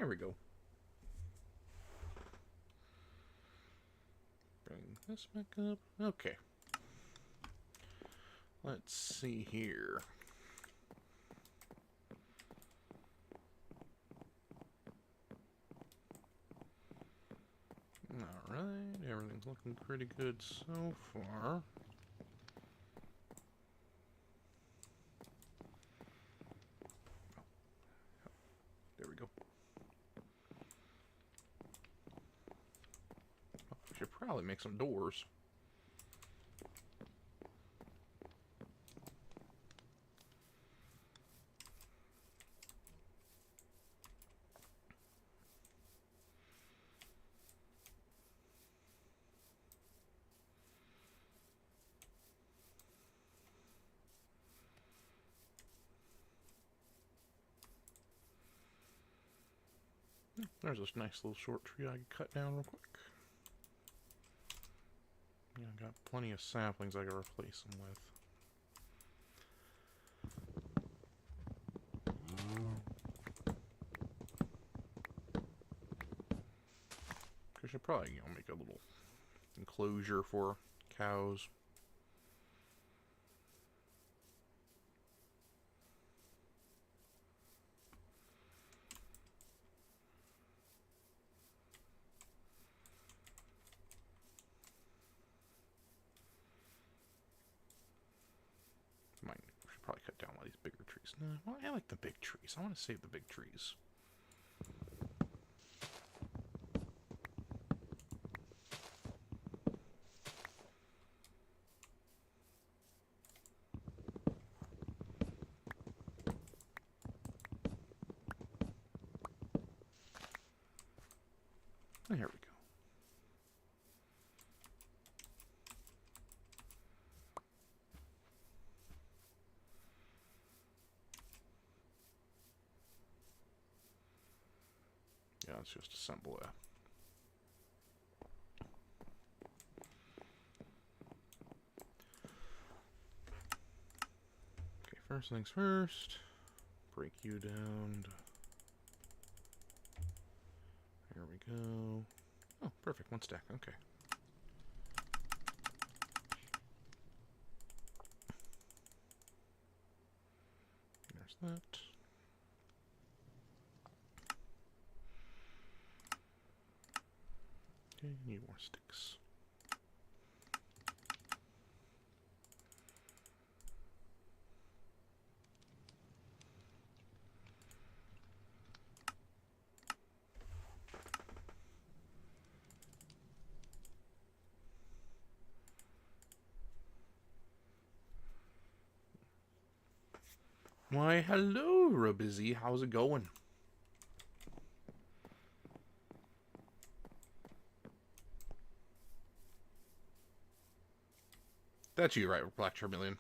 There we go. Bring this back up. Okay. Let's see here. Alright, everything's looking pretty good so far. There we go. Oh, we should probably make some doors. There's this nice little short tree I can cut down real quick. Yeah, I got plenty of saplings I can replace them with. I should probably, make a little enclosure for cows. We should probably cut down one of these bigger trees. No, well, I like the big trees. I want to save the big trees. There we go. Yeah, let's just assemble that. Okay, first things first. Break you down. There we go. Oh, perfect. One stack. Okay. There's that. Okay, need more sticks. Why, hello, Robizzy. How's it going? That's you, right, Black Charmeleon?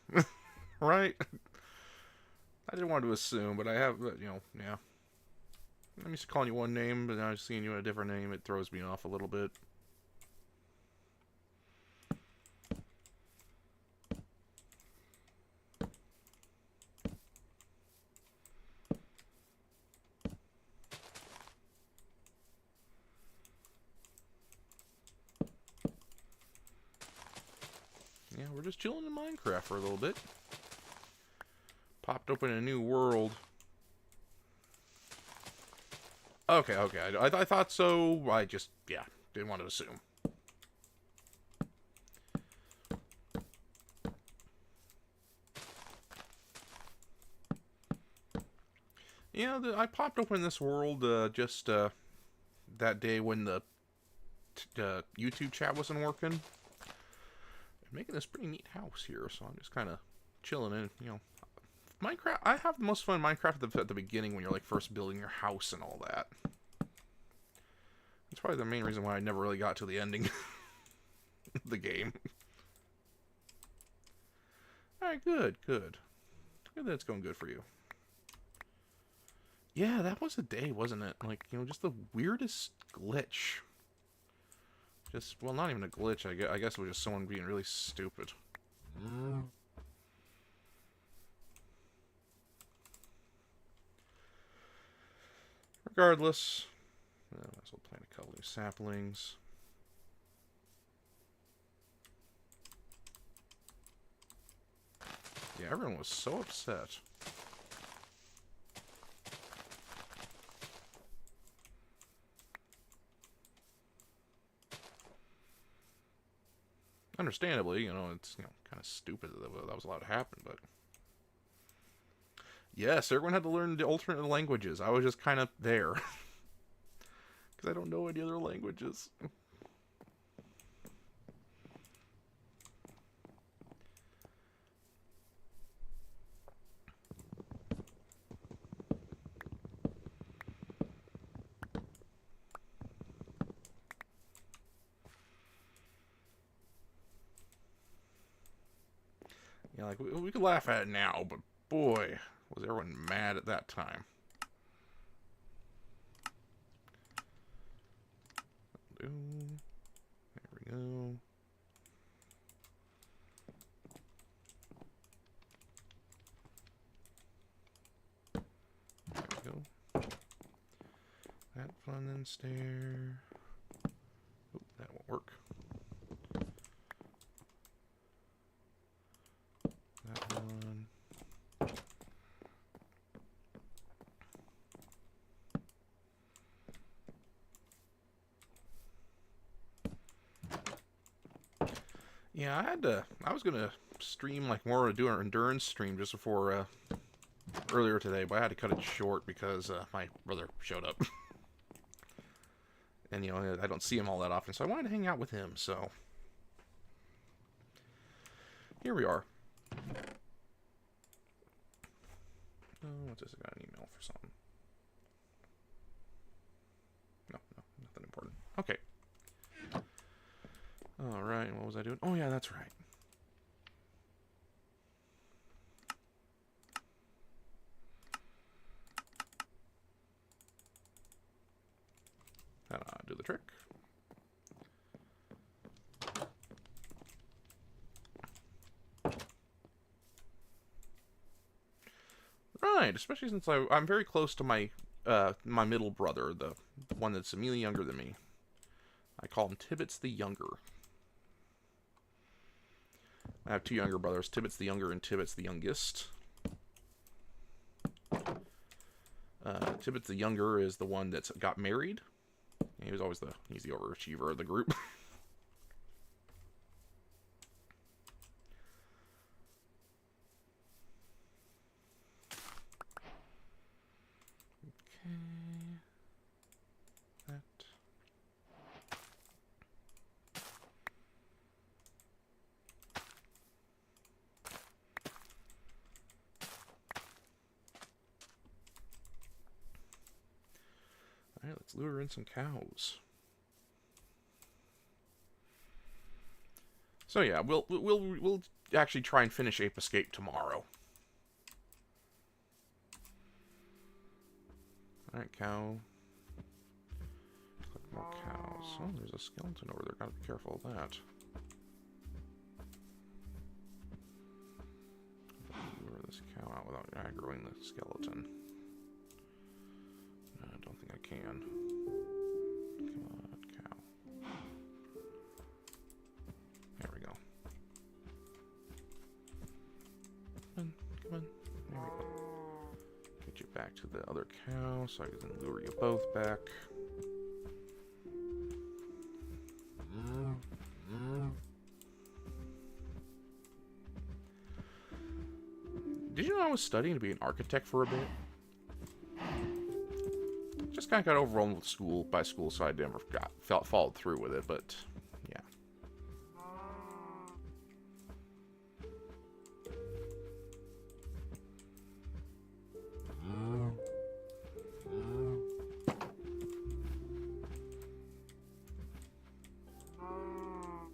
Right? I didn't want to assume, but I have, yeah. I'm used to calling you one name, but now seeing you in a different name, it throws me off a little bit. Yeah, we're just chilling in Minecraft for a little bit. Popped open a new world. Okay. I thought so. I just, yeah, didn't want to assume. Yeah, I popped open this world just that day when the YouTube chat wasn't working. I'm making this pretty neat house here, so I'm just kind of chilling in, Minecraft, I have the most fun in Minecraft at the beginning when you're like first building your house and all that. That's probably the main reason why I never really got to the ending of the game. Alright, good. Good that it's going good for you. Yeah, that was a day, wasn't it? Like, just the weirdest glitch. Just, well, not even a glitch, I guess it was just someone being really stupid. Regardless, Might as well plant a couple new saplings. Yeah, everyone was so upset. Understandably, you know, it's, you know, kind of stupid that was allowed to happen, but yes, everyone had to learn the alternate languages. I was just kind of there because I don't know any other languages. Yeah, like we could laugh at it now, but boy, was everyone mad at that time. There we go. There we go. That fun and stair. Oh, that won't work. That one. Yeah, I was gonna stream like more do an endurance stream just before earlier today, but I had to cut it short because my brother showed up. And, you know, I don't see him all that often, so I wanted to hang out with him, so here we are. Oh, what's this? I got an email for something. No, nothing important. Okay. Alright, what was I doing? Oh, yeah, that's right. Do the trick. Right, especially since I'm very close to my my middle brother, the one that's immediately younger than me. I call him Tibbets the Younger. I have two younger brothers, Tibbets the Younger and Tibbets the Youngest. Tibbets the Younger is the one that's got married. He was always he's the overachiever of the group. Okay. That. Alright, let's lure in some cows. So yeah, we'll actually try and finish Ape Escape tomorrow. Alright, cow. Click more cows. Oh, there's a skeleton over there. Gotta be careful of that. Lure this cow out without aggroing the skeleton. No, I don't think I can. Come on, cow. There we go. Come on. There we go. Get you back to the other cow so I can lure you both back. Did you know I was studying to be an architect for a bit? Just kind of got overwhelmed with school, so I never followed through with it, but yeah.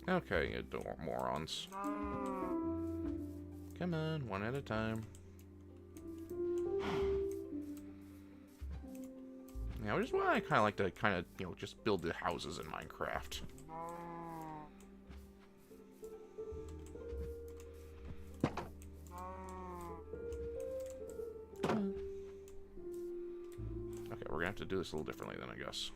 Okay, you morons. Come on, one at a time. Yeah, which is why I kind of like to you know, just build the houses in Minecraft. Okay, we're gonna have to do this a little differently then, I guess.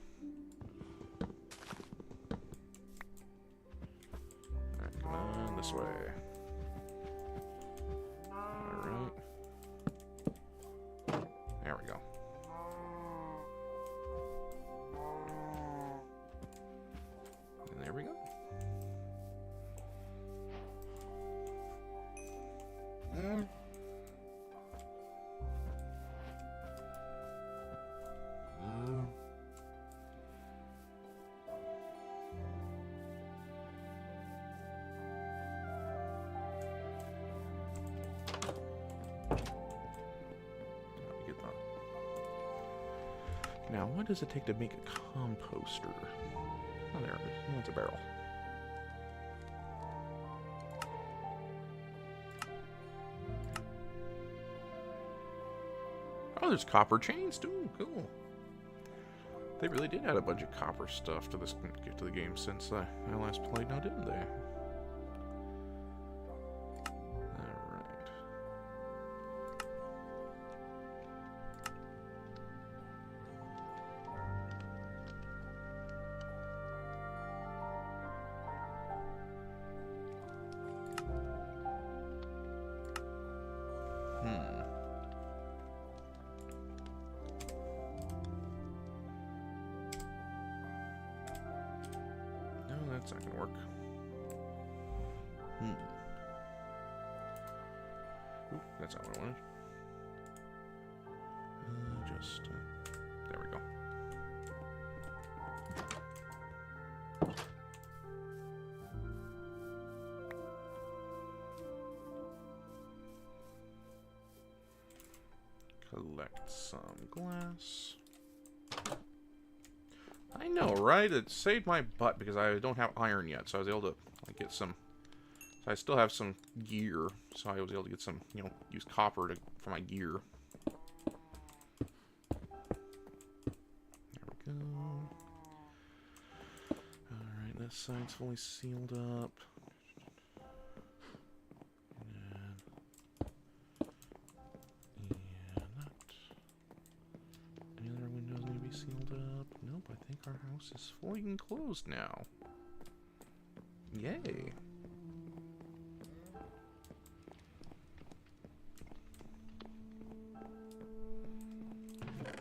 Now, what does it take to make a composter? Oh, there it is. Oh, it's a barrel. Oh, there's copper chains too. Cool. They really did add a bunch of copper stuff to this to the game since I last played, now didn't they? Alright. No, that's not gonna work. Ooh, that's not what I wanted. There we go. Collect some glass. I know, right? It saved my butt because I don't have iron yet, so I was able to get some. So I still have some gear, so I was able to get some, you know, use copper for my gear. There we go. Alright, this side's fully sealed up. I think our house is fully enclosed now. Yay.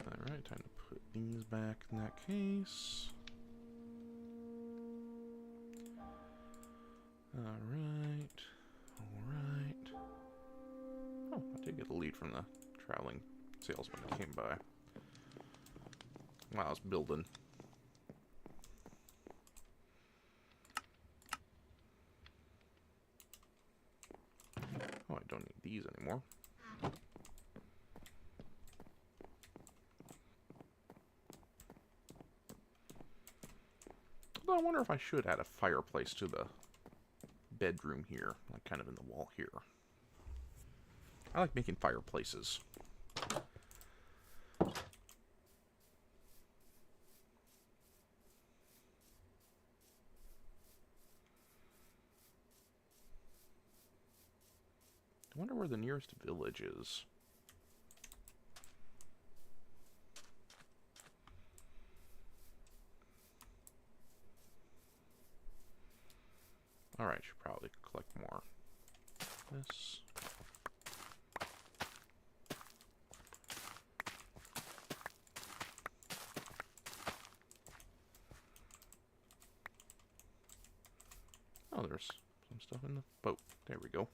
Alright, time to put these back in that case. Alright. Alright. Oh, I did get a lead from the traveling salesman that came by while I was building. Oh, I don't need these anymore. Although I wonder if I should add a fireplace to the bedroom here, like kind of in the wall here. I like making fireplaces. I wonder where the nearest village is. Alright, should probably collect more. This. Oh, there's some stuff in the boat. There we go.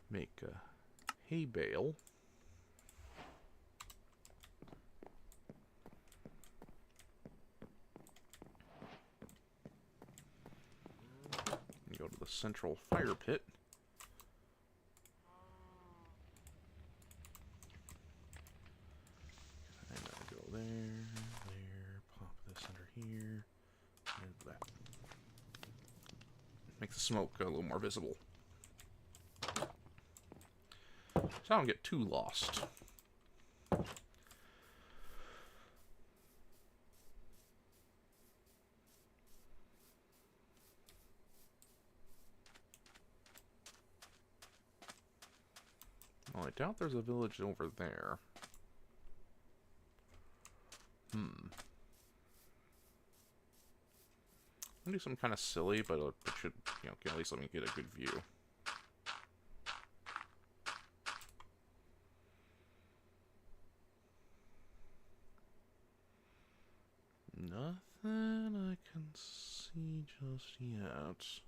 Make a hay bale. And go to the central fire pit. And I go there, pop this under here, and that. Make the smoke a little more visible. So I don't get too lost. Well, I doubt there's a village over there. I'm gonna do something kind of silly, but it should, you know, at least let me get a good view. Nothing I can see just yet.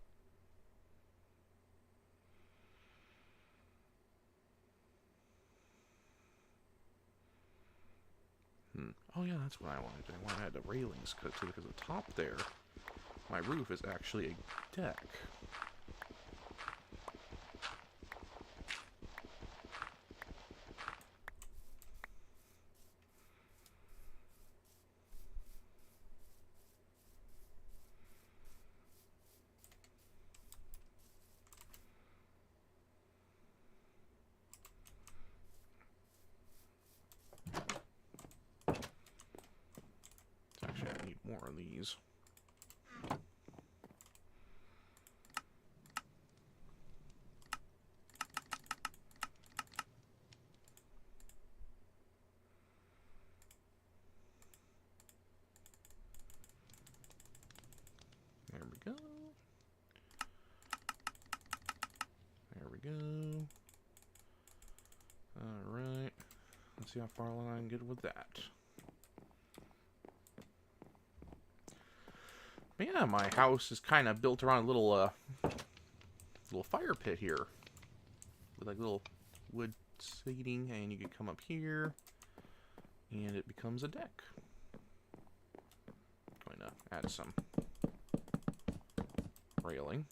Oh yeah, that's what I wanted. I wanted to add the railings because the top there, my roof is actually a deck. Actually, I need more of these. There we go. There we go. Alright. Let's see how far along I can get with that. But yeah, my house is kind of built around a little fire pit here. With like little wood seating, and you can come up here, and it becomes a deck. Going to add some railing.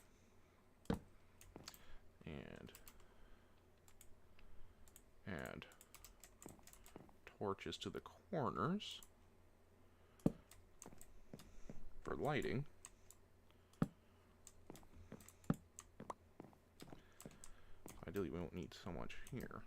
And add torches to the corners for lighting. Ideally, we won't need so much here.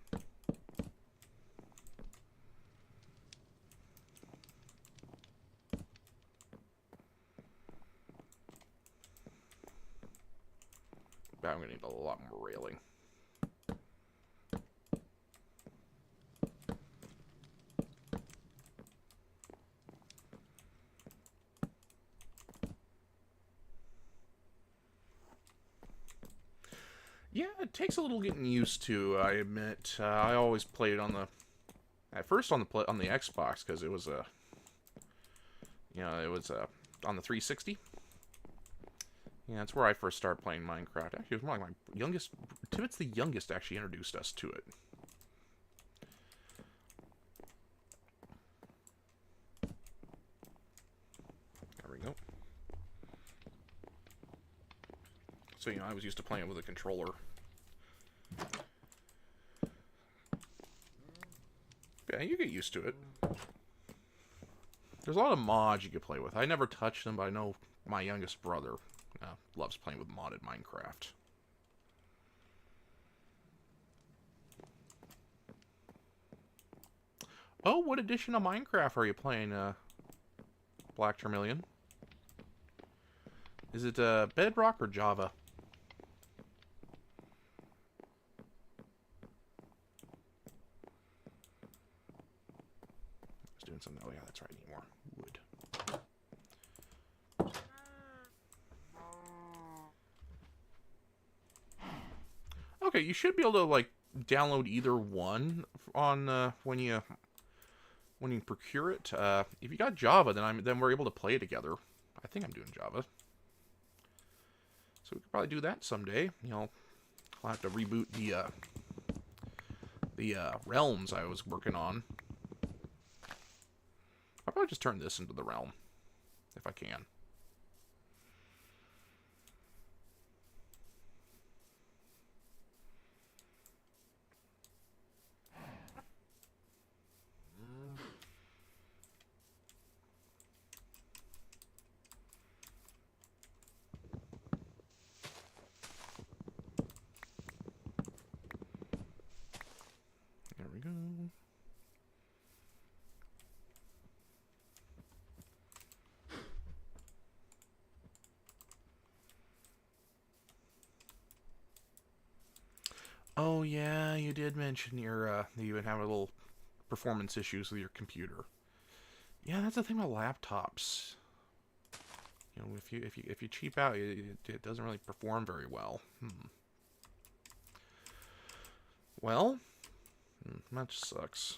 But I'm going to need a lot more railing. Yeah, it takes a little getting used to, I admit. I always played on the... At first on the Xbox, because it was a... on the 360. Yeah, that's where I first started playing Minecraft. Actually, it was more like my youngest... Tibbet's the youngest actually introduced us to it. There we go. So, I was used to playing with a controller. Yeah, you get used to it. There's a lot of mods you can play with. I never touched them, but I know my youngest brother loves playing with modded Minecraft. Oh, what edition of Minecraft are you playing, Black Termillion? Is it Bedrock or Java? I was doing something. Oh yeah, that's right. I need more wood. Okay, you should be able to like download either one on when you procure it. If you got Java, then we're able to play together. I think I'm doing Java, so we could probably do that someday. I'll have to reboot the realms I was working on. I'll probably just turn this into the realm if I can. There we go. Oh yeah, you did mention you've been having a little performance issues with your computer. Yeah, that's the thing about laptops. If you cheap out, it doesn't really perform very well. Well, that sucks.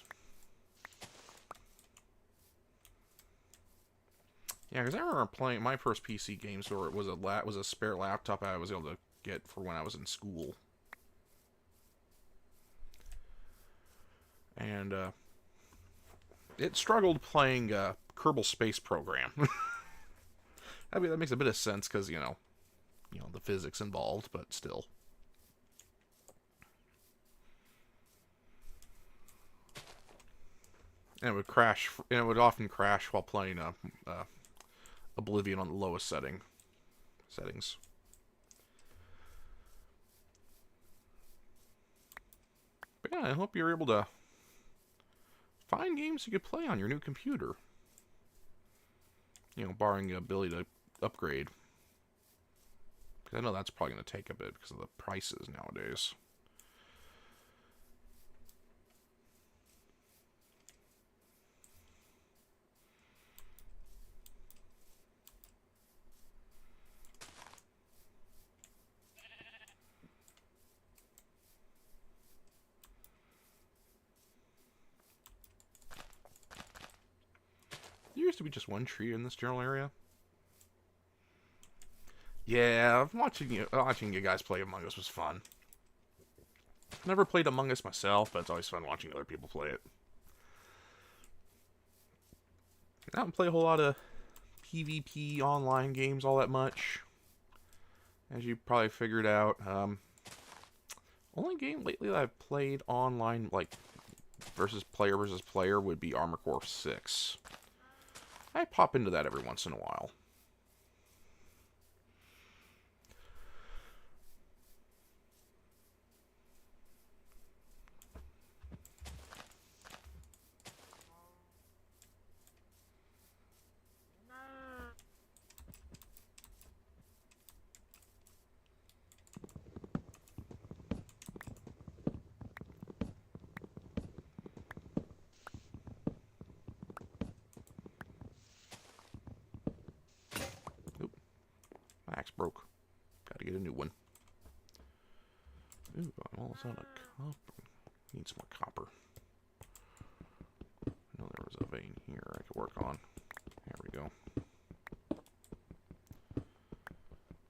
Yeah, because I remember playing my first PC games where it was a spare laptop I was able to get for when I was in school. And it struggled playing Kerbal Space Program. I mean, that makes a bit of sense because, the physics involved, but still. And it would crash, and it would often crash while playing Oblivion on the lowest settings. But yeah, I hope you're able to find games you could play on your new computer. Barring the ability to upgrade. Because I know that's probably going to take a bit because of the prices nowadays. There used to be just one tree in this general area. Yeah, watching you guys play Among Us was fun. Never played Among Us myself, but it's always fun watching other people play it. I don't play a whole lot of PvP online games all that much, as you probably figured out. Only game lately that I've played online, like versus player, would be Armored Core 6. I pop into that every once in a while. My axe broke. Gotta get a new one. Ooh, I'm almost out of copper. Need some more copper. I know there was a vein here I could work on. There we go.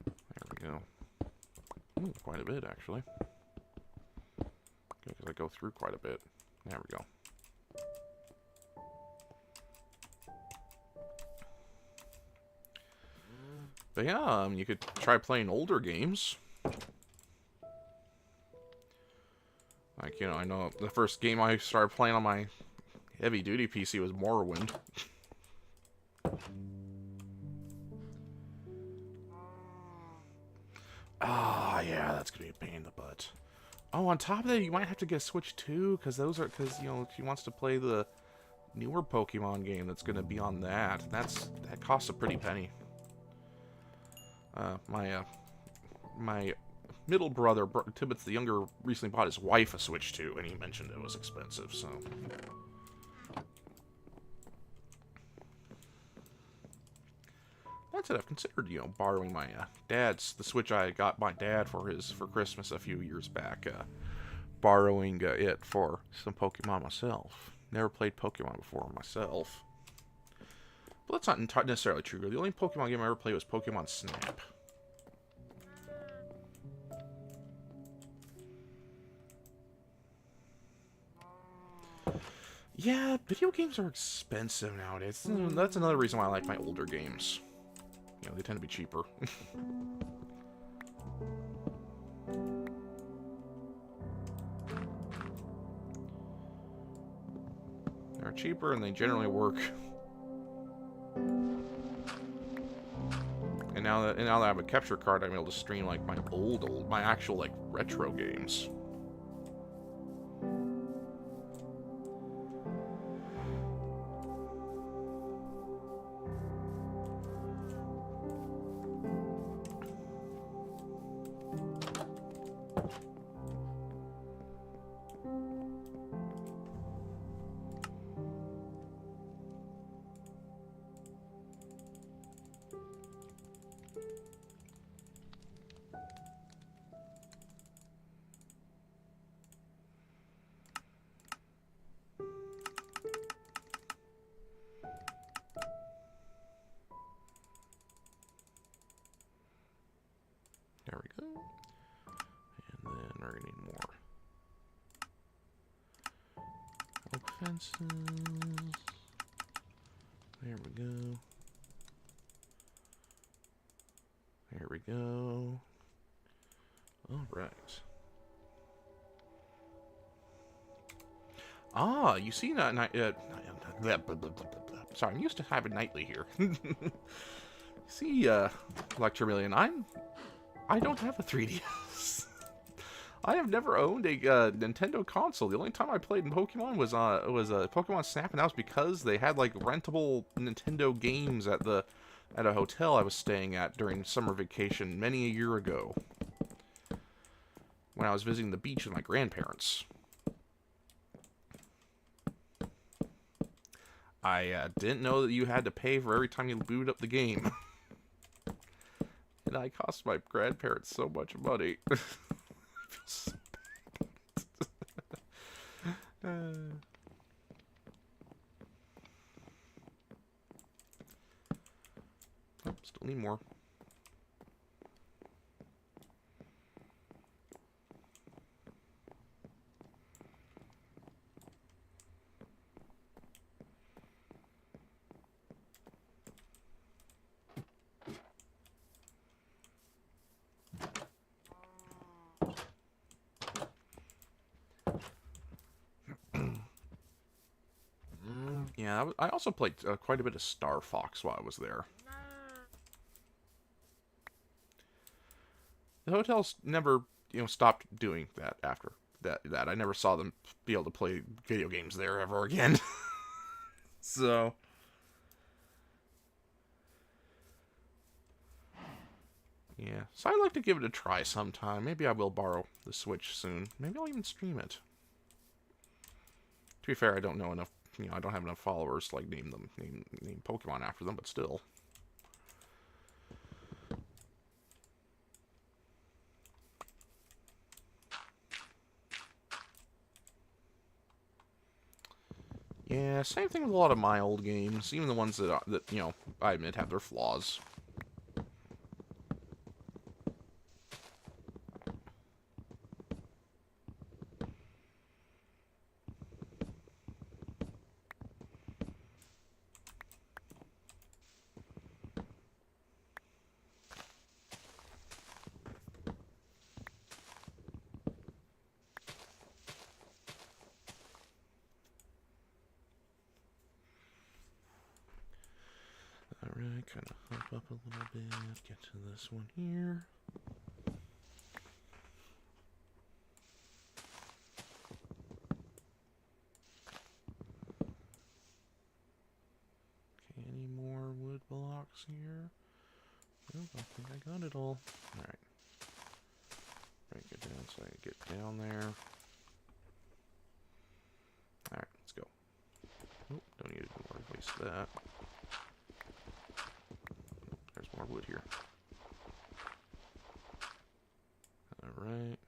There we go. Ooh, quite a bit, actually. Okay, because I go through quite a bit. There we go. But yeah, you could try playing older games. Like, I know the first game I started playing on my heavy-duty PC was Morrowind. Ah, yeah, that's gonna be a pain in the butt. Oh, on top of that, you might have to get a Switch too, because she wants to play the newer Pokemon game that's gonna be on that. That costs a pretty penny. My middle brother, Tibbetts the younger, recently bought his wife a Switch 2, and he mentioned it was expensive, so. That said, I've considered, borrowing my the Switch I got my dad for Christmas a few years back, borrowing it for some Pokemon myself. Never played Pokemon before myself. But that's not necessarily true. The only Pokemon game I ever played was Pokemon Snap. Yeah, video games are expensive nowadays. That's another reason why I like my older games. They tend to be cheaper. They're cheaper and they generally work. And now that I have a capture card, I'm able to stream like my actual like retro games. There we go. And then we're going to need more. Oak fences. There we go. There we go. All right. Ah, you see that night? Sorry, I'm used to having nightly here. See, Electromillion, I don't have a 3DS. I have never owned a Nintendo console. The only time I played in Pokemon was Pokemon Snap, and that was because they had like rentable Nintendo games at a hotel I was staying at during summer vacation many a year ago, when I was visiting the beach with my grandparents. I didn't know that you had to pay for every time you booted up the game. And I cost my grandparents so much money. I feel so bad. Oh, still need more. Yeah, I also played quite a bit of Star Fox while I was there. The hotels never, stopped doing that after that. I never saw them be able to play video games there ever again. So, yeah. So I'd like to give it a try sometime. Maybe I will borrow the Switch soon. Maybe I'll even stream it. To be fair, I don't know enough. I don't have enough followers to like name Pokemon after them, but still. Yeah, same thing with a lot of my old games, even the ones that I admit have their flaws. Alright, kind of hop up a little bit, get to this one here. Okay, any more wood blocks here? Nope, I think I got it all. Alright. Break it down so I can get down there. Alright, let's go. Nope, don't need to waste that. There's more wood here. Alright.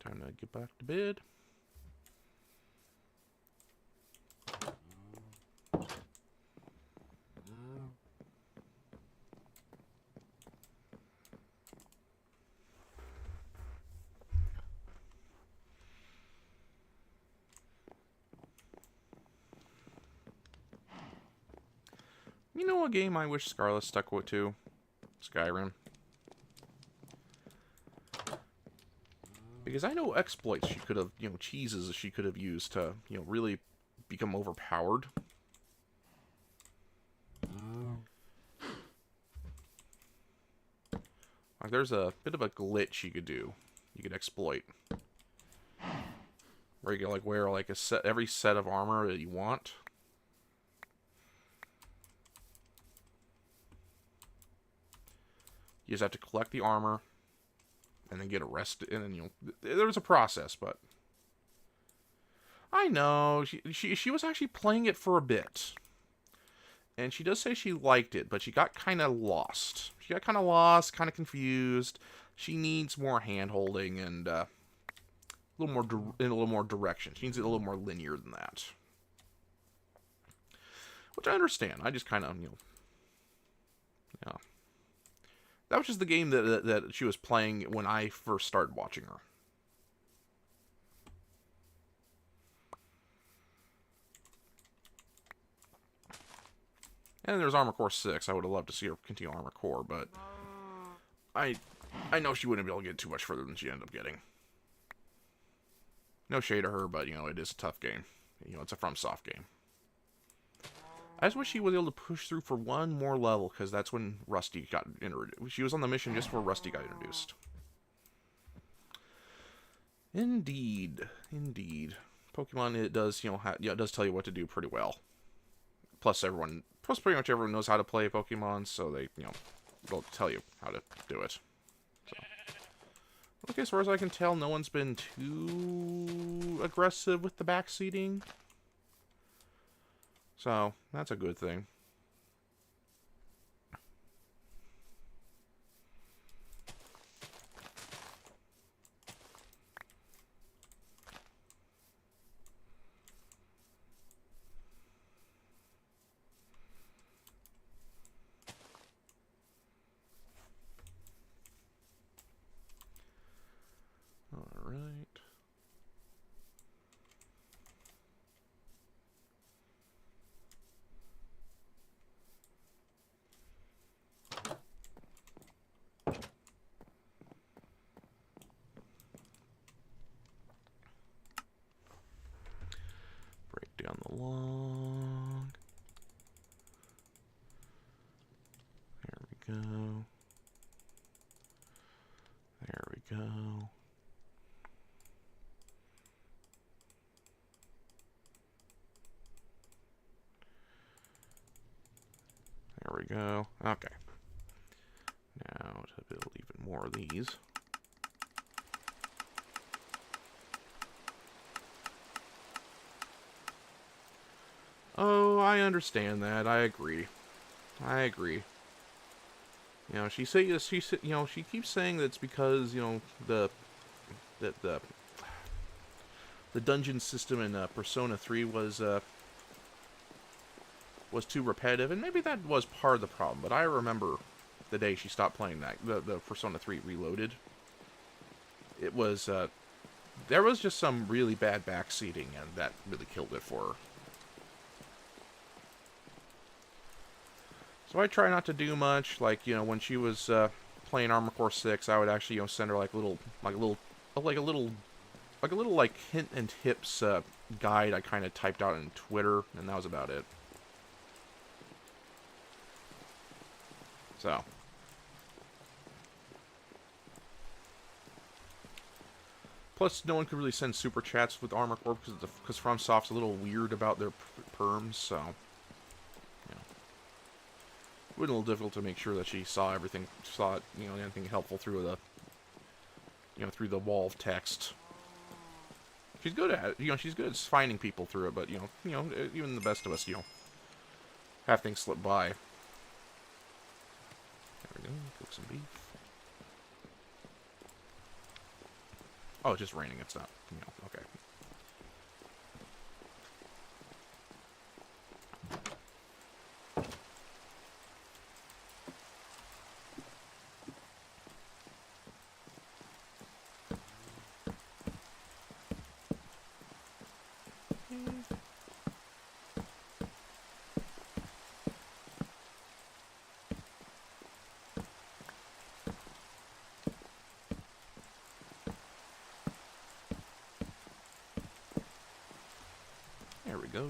Time to get back to bed. You know a game I wish Scarlet stuck with to? Skyrim. Because I know exploits she could have, cheeses she could have used to, really become overpowered. Like, there's a bit of a glitch you could do. You could exploit. Where you can, like, wear, like, every set of armor that you want. You just have to collect the armor, and then get arrested, and then, there's a process, but... I know, she was actually playing it for a bit. And she does say she liked it, but she got kind of lost. She got kind of lost, kind of confused. She needs more hand-holding and a little more direction. She needs it a little more linear than that. Which I understand. I just kind of, That was just the game that she was playing when I first started watching her. And there's Armor Core 6. I would have loved to see her continue Armor Core, but I know she wouldn't be able to get too much further than she ended up getting. No shade to her, but, you know, it is a tough game. You know, it's a FromSoft game. I just wish she was able to push through for one more level, because that's when Rusty got introduced. She was on the mission just before Rusty got introduced. Indeed. Indeed. Pokemon, it does, you know, it does tell you what to do pretty well. Plus pretty much everyone knows how to play Pokemon, so they, you know, they'll tell you how to do it. So. Okay, as far as I can tell, no one's been too aggressive with the backseating. So, that's a good thing. Alright. Break down the log. There we go. There we go. There we go. Okay. Now to build even more of these. Oh, I understand that. I agree. I agree. You know, she keeps saying that it's because, you know, the dungeon system in Persona 3 was too repetitive, and maybe that was part of the problem. But I remember the day she stopped playing that, the Persona 3 Reloaded. It was there was just some really bad backseating, and that really killed it for her. So I try not to do much. Like, you know, when she was playing Armor Core 6, I would actually, you know, send her like a little hint and tips guide I kind of typed out on Twitter, and that was about it. So. Plus, no one could really send super chats with Armor Core because FromSoft's a little weird about their perms, so. Yeah. It was a little difficult to make sure that she saw everything, you know, anything helpful through the, you know, through the wall of text. She's good at it, you know, she's good at finding people through it, but, you know, even the best of us, you know, have things slip by. There we go, cook some beef. Oh, it's just raining, it's not, you know, okay. There we go.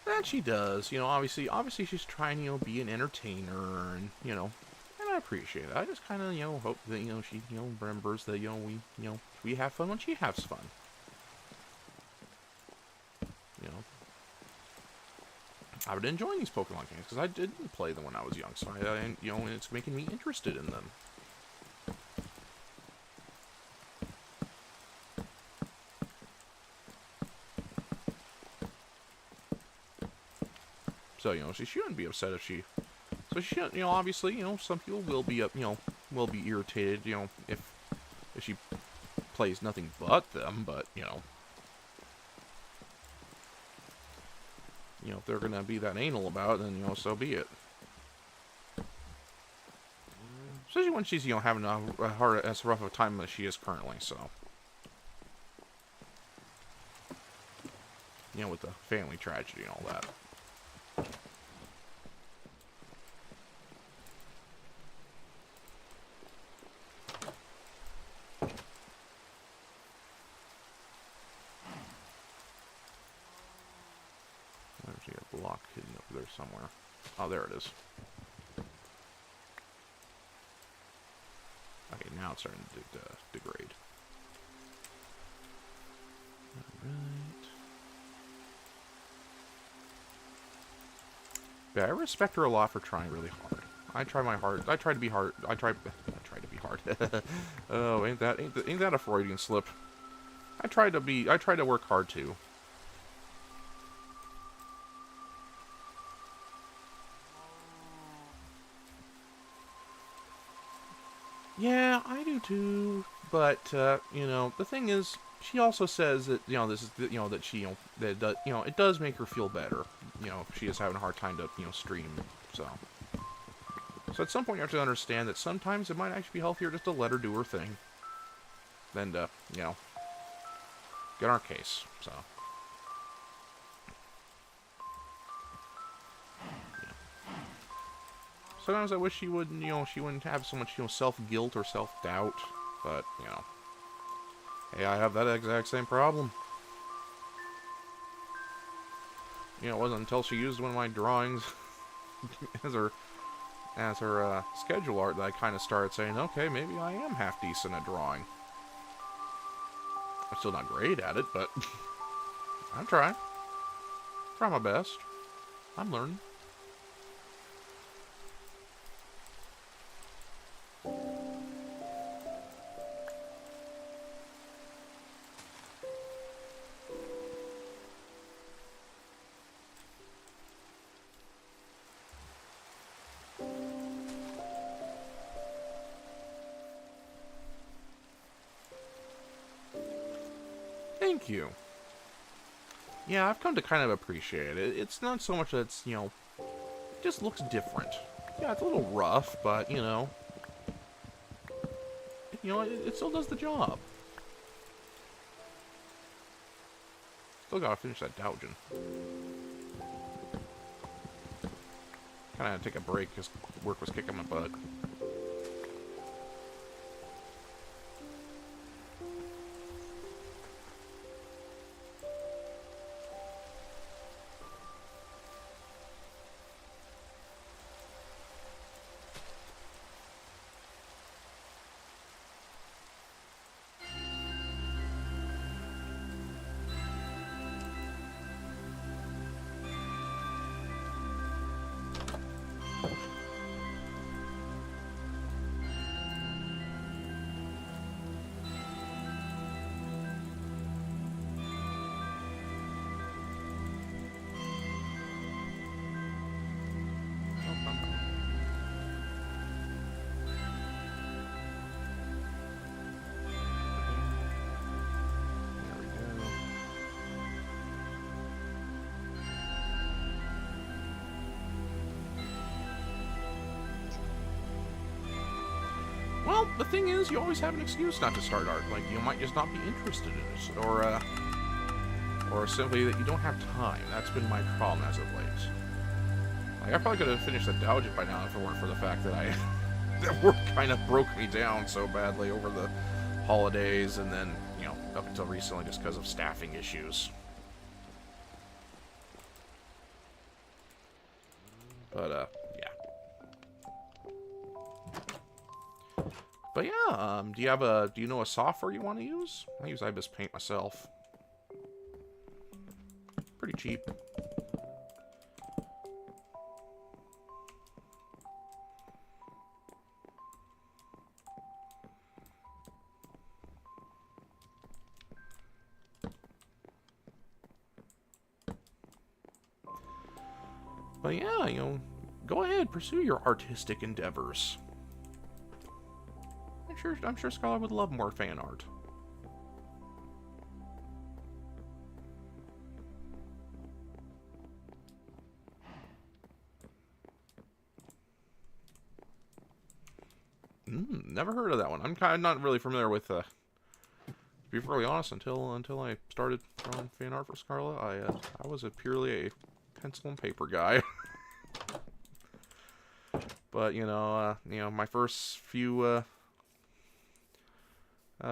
And she does, you know, obviously she's trying, you know, be an entertainer, and, you know, and I appreciate it. I just kind of, you know, hope that, you know, she, you know, remembers that, you know, we have fun when she has fun. You know, I've been enjoying these Pokemon games because I didn't play them when I was young, so I you know, it's making me interested in them. So, you know, she shouldn't be upset if she So she, obviously, some people will be will be irritated, if she plays nothing but them, but, if they're gonna be that anal about it, then, so be it. Especially when she's, having as rough a time as she is currently, so. With the family tragedy and all that. There's a block hidden up there somewhere. Oh, there it is. Okay, now it's starting to degrade. Alright. But I respect her a lot for trying really hard. I try my hard. I try to be hard. I try to be hard. Oh, ain't that a Freudian slip? I try to work hard too. Yeah, I do too. But the thing is, she also says that this is that she that it does make her feel better. If she is having a hard time to stream. So at some point you have to understand that sometimes it might actually be healthier just to let her do her thing than to get on our case. So. Sometimes I wish she wouldn't, she wouldn't have so much, self-guilt or self-doubt. But, hey, I have that exact same problem. It wasn't until she used one of my drawings as her schedule art that I kind of started saying, okay, maybe I am half decent at drawing. I'm still not great at it, but I'm trying. Try my best. I'm learning. Thank you. Yeah, I've come to kind of appreciate it. It's not so much that it's, it just looks different. Yeah, it's a little rough, but, it still does the job. Still gotta finish that Doujin. Kinda had to take a break because work was kicking my butt. Well, the thing is, you always have an excuse not to start art. Like, you might just not be interested in it, or simply that you don't have time. That's been my problem as of late. Like, I probably could have finished the Doujin by now if it weren't for the fact that that work kind of broke me down so badly over the holidays, and then, up until recently just because of staffing issues. But, yeah. But yeah, do you know a software you want to use? I use Ibis Paint myself. Pretty cheap. But yeah, Go ahead, pursue your artistic endeavors. I'm sure Scholar would love more fan art. Never heard of that one. I'm kind of not really familiar with, to be fairly honest, until I started drawing fan art for Scarlet, I was purely a pencil and paper guy. But you know, my first few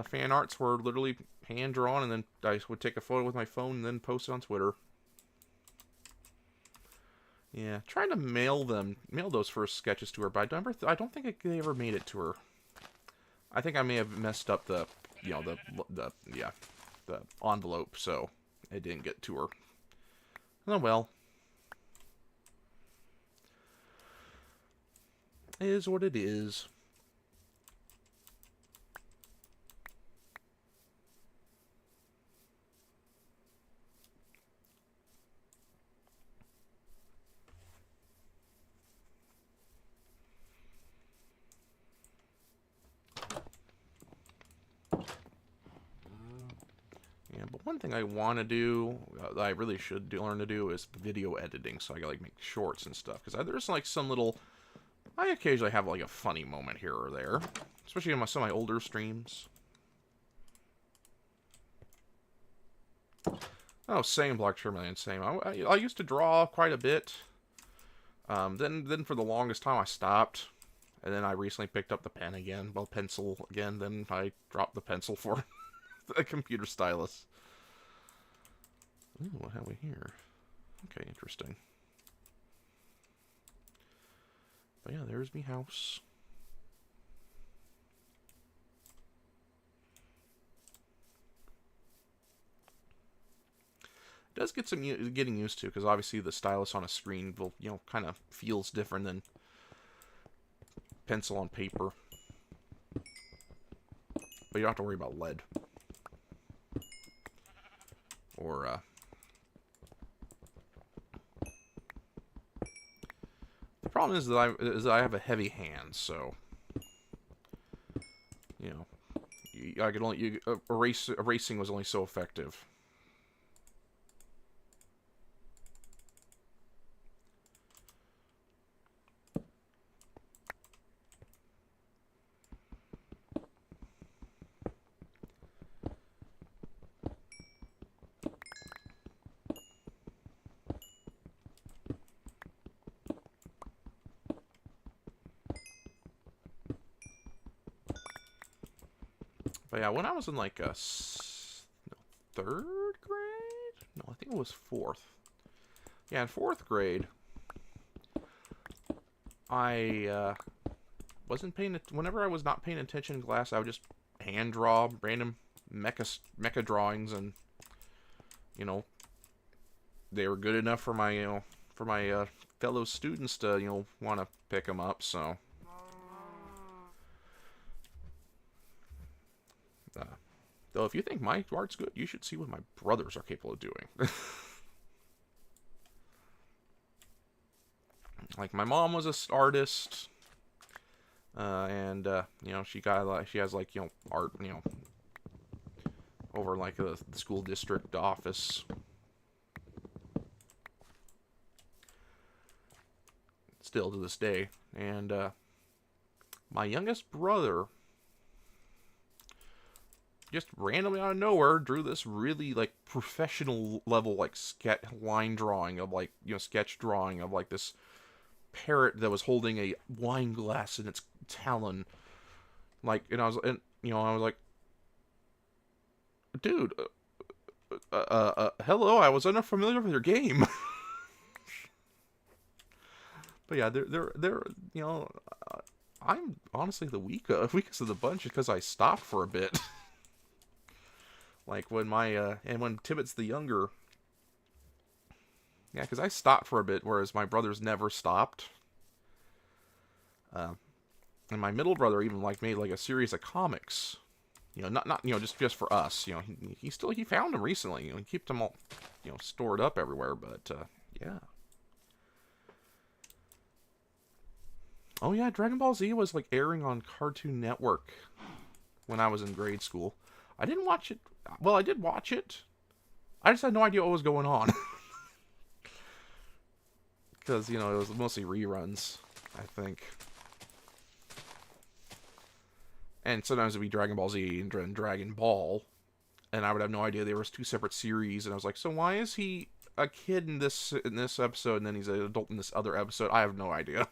fan arts were literally hand drawn, and then I would take a photo with my phone and then post it on Twitter. Yeah, trying to mail those first sketches to her, but I don't think they ever made it to her. I think I may have messed up the envelope, so it didn't get to her. Oh well. It is what it is. Yeah, but one thing I want to do, that I really should learn to do, is video editing, so I can like make shorts and stuff. Because there's like some little, I occasionally have like a funny moment here or there, especially in some of my older streams. Oh, same, Black Sherman, same. I used to draw quite a bit. Then for the longest time I stopped, and then I recently picked up the pen again, well, pencil again. Then I dropped the pencil for a computer stylus. Ooh, what have we here? Okay, interesting. But yeah, there's me house. It does get some getting used to, because obviously the stylus on a screen will, kind of feels different than pencil on paper. But you don't have to worry about lead. Or, the problem is that I have a heavy hand, so, I could only, erasing was only so effective. But yeah, when I was in like third grade? No, I think it was fourth. Yeah, in fourth grade, I wasn't paying. Whenever I was not paying attention in class, I would just hand draw random mecha drawings, and they were good enough for my fellow students to want to pick them up. So. Though, if you think my art's good, you should see what my brothers are capable of doing. Like, my mom was an artist, and she has like art over like the school district office. Still to this day, and my youngest brother, just randomly out of nowhere, drew this really like professional level like line drawing of like sketch drawing of like this parrot that was holding a wine glass in its talon. Like, and I was like, dude, hello, I was unfamiliar with your game. But yeah, they're I'm honestly the weakest of the bunch because I stopped for a bit. Like when when Tibbet's the younger, yeah, because I stopped for a bit, whereas my brothers never stopped. And my middle brother even like made like a series of comics, not just for us. He found them recently. He kept them all, stored up everywhere. But yeah. Oh yeah, Dragon Ball Z was like airing on Cartoon Network when I was in grade school. I didn't watch it. Well, I did watch it. I just had no idea what was going on because it was mostly reruns, I think. And sometimes it'd be Dragon Ball Z and Dragon Ball, and I would have no idea there was two separate series. And I was like, so why is he a kid in this episode, and then he's an adult in this other episode? I have no idea.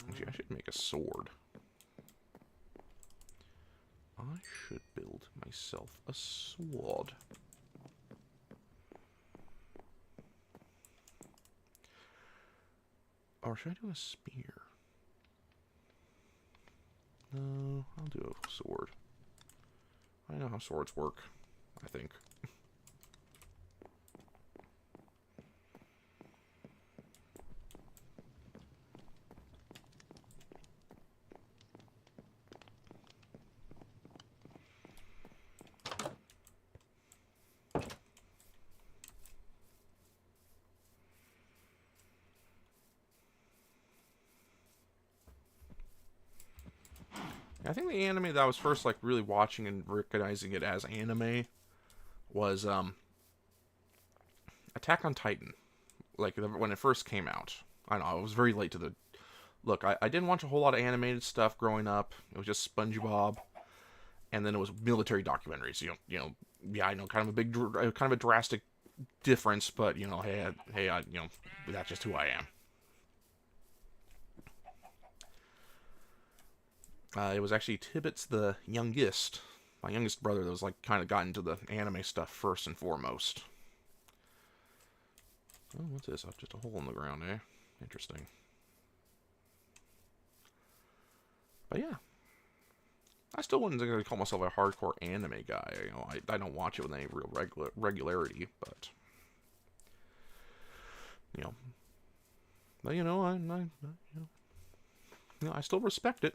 Actually, I should make a sword. I should build myself a sword. Or should I do a spear? No, I'll do a sword. I know how swords work, I think. I think the anime that I was first like really watching and recognizing it as anime was Attack on Titan. Like when it first came out. I know I was very late to the look. I didn't watch a whole lot of animated stuff growing up. It was just SpongeBob, and then it was military documentaries. Yeah, I know, kind of kind of a drastic difference, but hey, that's just who I am. It was actually Tibbet's the youngest, my youngest brother that was like kind of got into the anime stuff first and foremost. Oh, what's this? Oh, just a hole in the ground, eh? Interesting. But yeah, I still wouldn't exactly call myself a hardcore anime guy. I don't watch it with any real regularity, but you know, but I still respect it.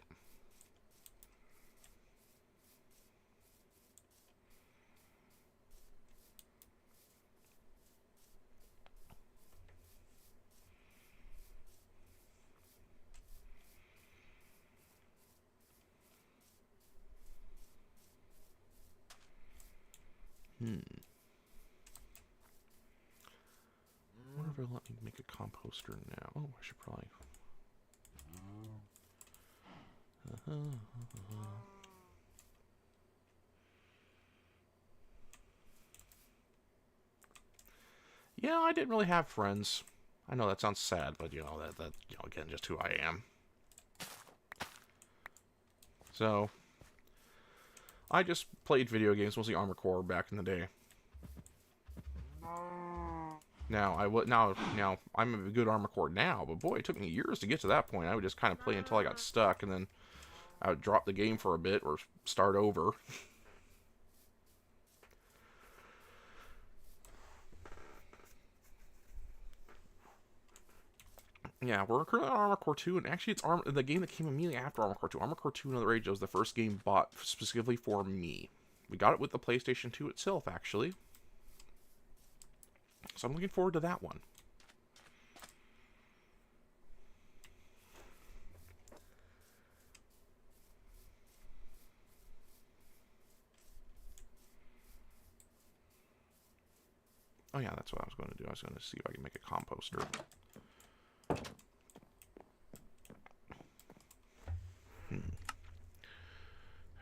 Hmm. I wonder if it'll let me make a composter now. Oh, I should probably. Yeah, I didn't really have friends. I know that sounds sad, but that again, just who I am. So I just played video games, mostly Armored Core, back in the day. Now I'm a good Armored Core now, but boy, it took me years to get to that point. I would just kind of play until I got stuck, and then I would drop the game for a bit or start over. Yeah, we're currently on Armored Core 2, and actually it's the game that came immediately after Armored Core 2. Armored Core 2 Another Age was the first game bought specifically for me. We got it with the PlayStation 2 itself, actually. So I'm looking forward to that one. Oh yeah, that's what I was going to do. I was going to see if I can make a composter.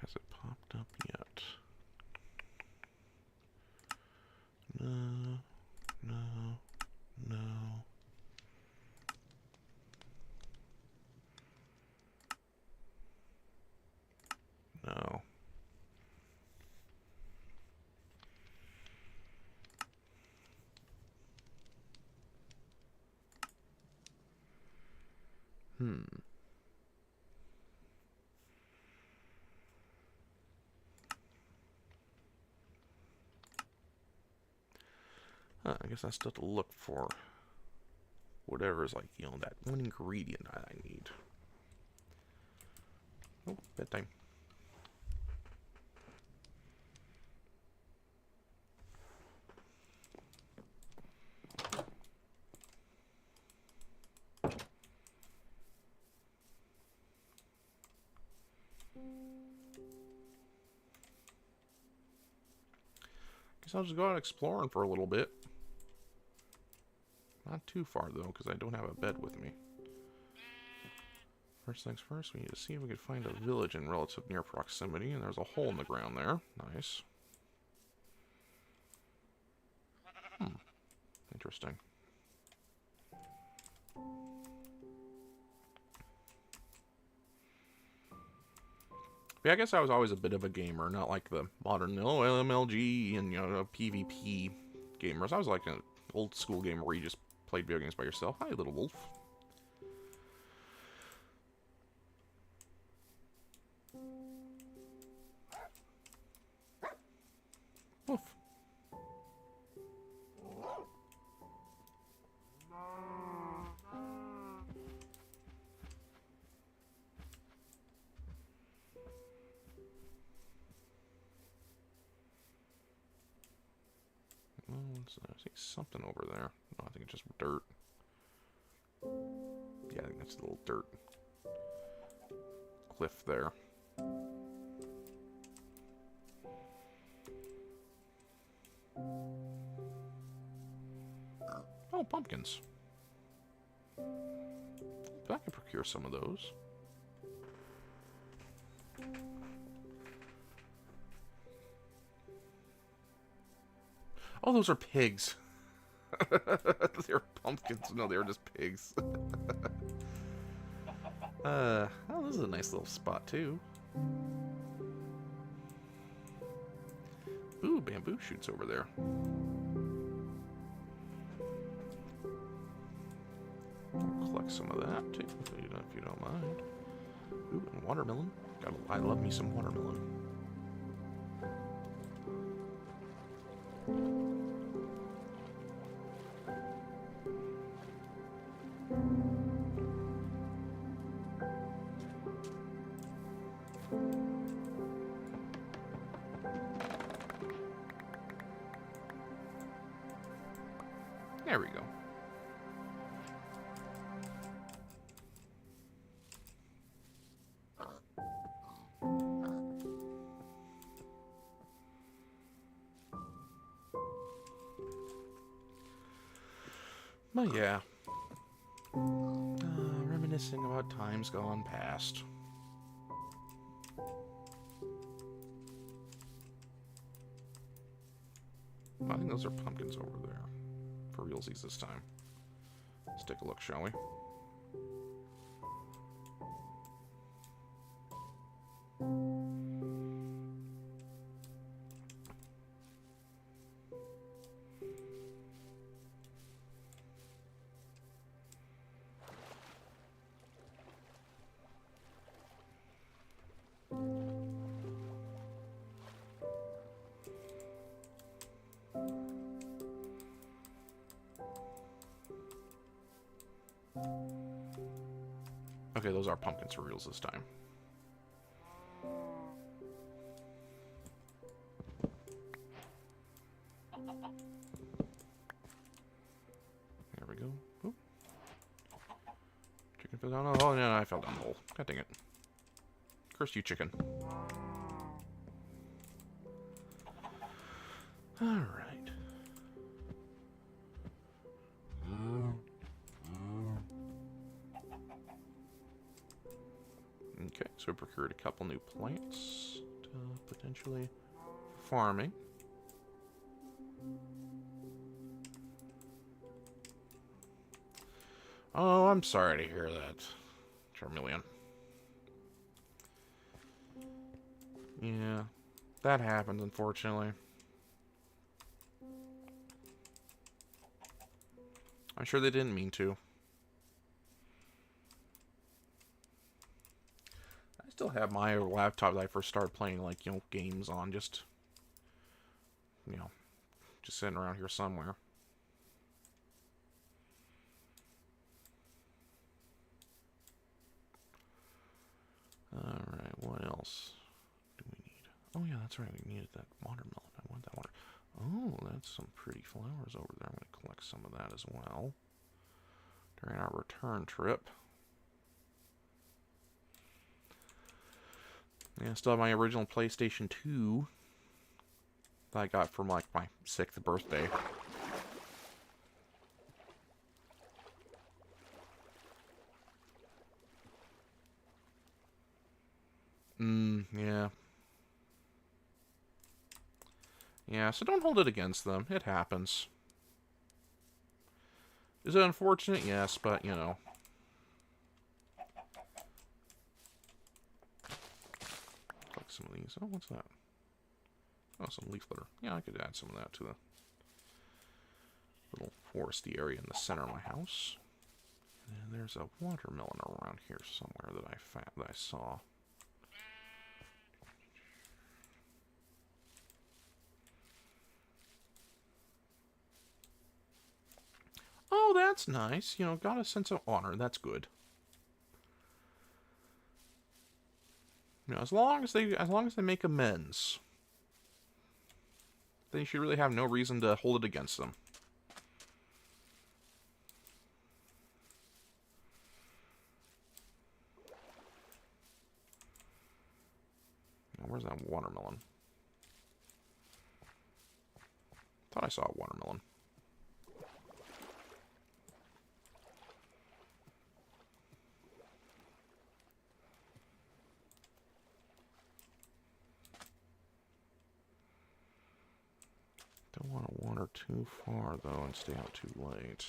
Has it popped up yet? No, no, no. No. I guess I still have to look for whatever is like, you know, that one ingredient I need. Oh, bedtime. Guess I'll just go out exploring for a little bit. Not too far, though, because I don't have a bed with me. First things first, we need to see if we can find a village in relative near proximity, and there's a hole in the ground there. Nice. Interesting. Yeah, I guess I was always a bit of a gamer, not like the modern MLG and, you know, PvP gamers. I was like an old school gamer where you just played video games by yourself. Hi, little wolf. Wolf. I see something over there. No, I think it's just dirt. Yeah, I think that's a little dirt cliff there. Oh, pumpkins. I can procure some of those. Oh, those are pigs. They're pumpkins. No, they were just pigs. Oh, this is a nice little spot, too. Ooh, bamboo shoots over there. I'll collect some of that, too, if you don't mind. Ooh, and watermelon. I love me some watermelon. There we go. But yeah. Reminiscing about times gone past. I think those are pumpkins over there. For realsies this time. Let's take a look, shall we? Okay, those are pumpkins for reals this time. There we go. Oop. Chicken fell down. Oh, no, I fell down the hole. God dang it. Curse you, chicken. Alright. Okay, so we procured a couple new plants to potentially farming. Oh, I'm sorry to hear that, Charmeleon. Yeah, that happens, unfortunately. I'm sure they didn't mean to. I still have my laptop that I first started playing, like, you know, games on, just, you know, just sitting around here somewhere. else do we need? Oh yeah, that's right. We needed that watermelon. I want that water. Oh, that's some pretty flowers over there. I'm going to collect some of that as well during our return trip. Yeah, I still have my original PlayStation 2 that I got from like my 6th birthday. Yeah. Yeah, so don't hold it against them. It happens. Is it unfortunate? Yes, but, you know. Like some of these. Oh, what's that? Oh, some leaf litter. Yeah, I could add some of that to the little foresty area in the center of my house. And there's a watermelon around here somewhere that I saw. Oh, that's nice. You know, got a sense of honor. That's good. You know, as long as they make amends, then you should really have no reason to hold it against them. Now, where's that watermelon? Thought I saw a watermelon. Don't want to wander too far, though, and stay out too late.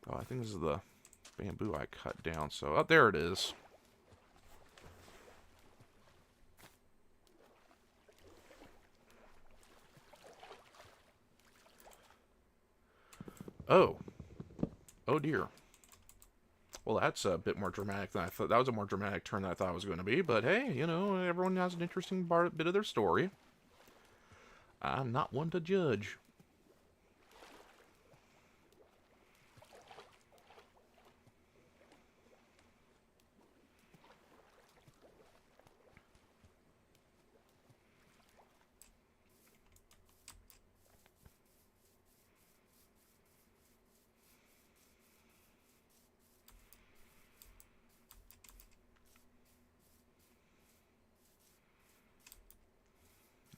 Oh, I think this is the bamboo I cut down, so... Oh, there it is. Oh. Oh, dear. Well, that's a bit more dramatic than I thought. That was a more dramatic turn than I thought it was going to be. But hey, you know, everyone has an interesting bit of their story. I'm not one to judge.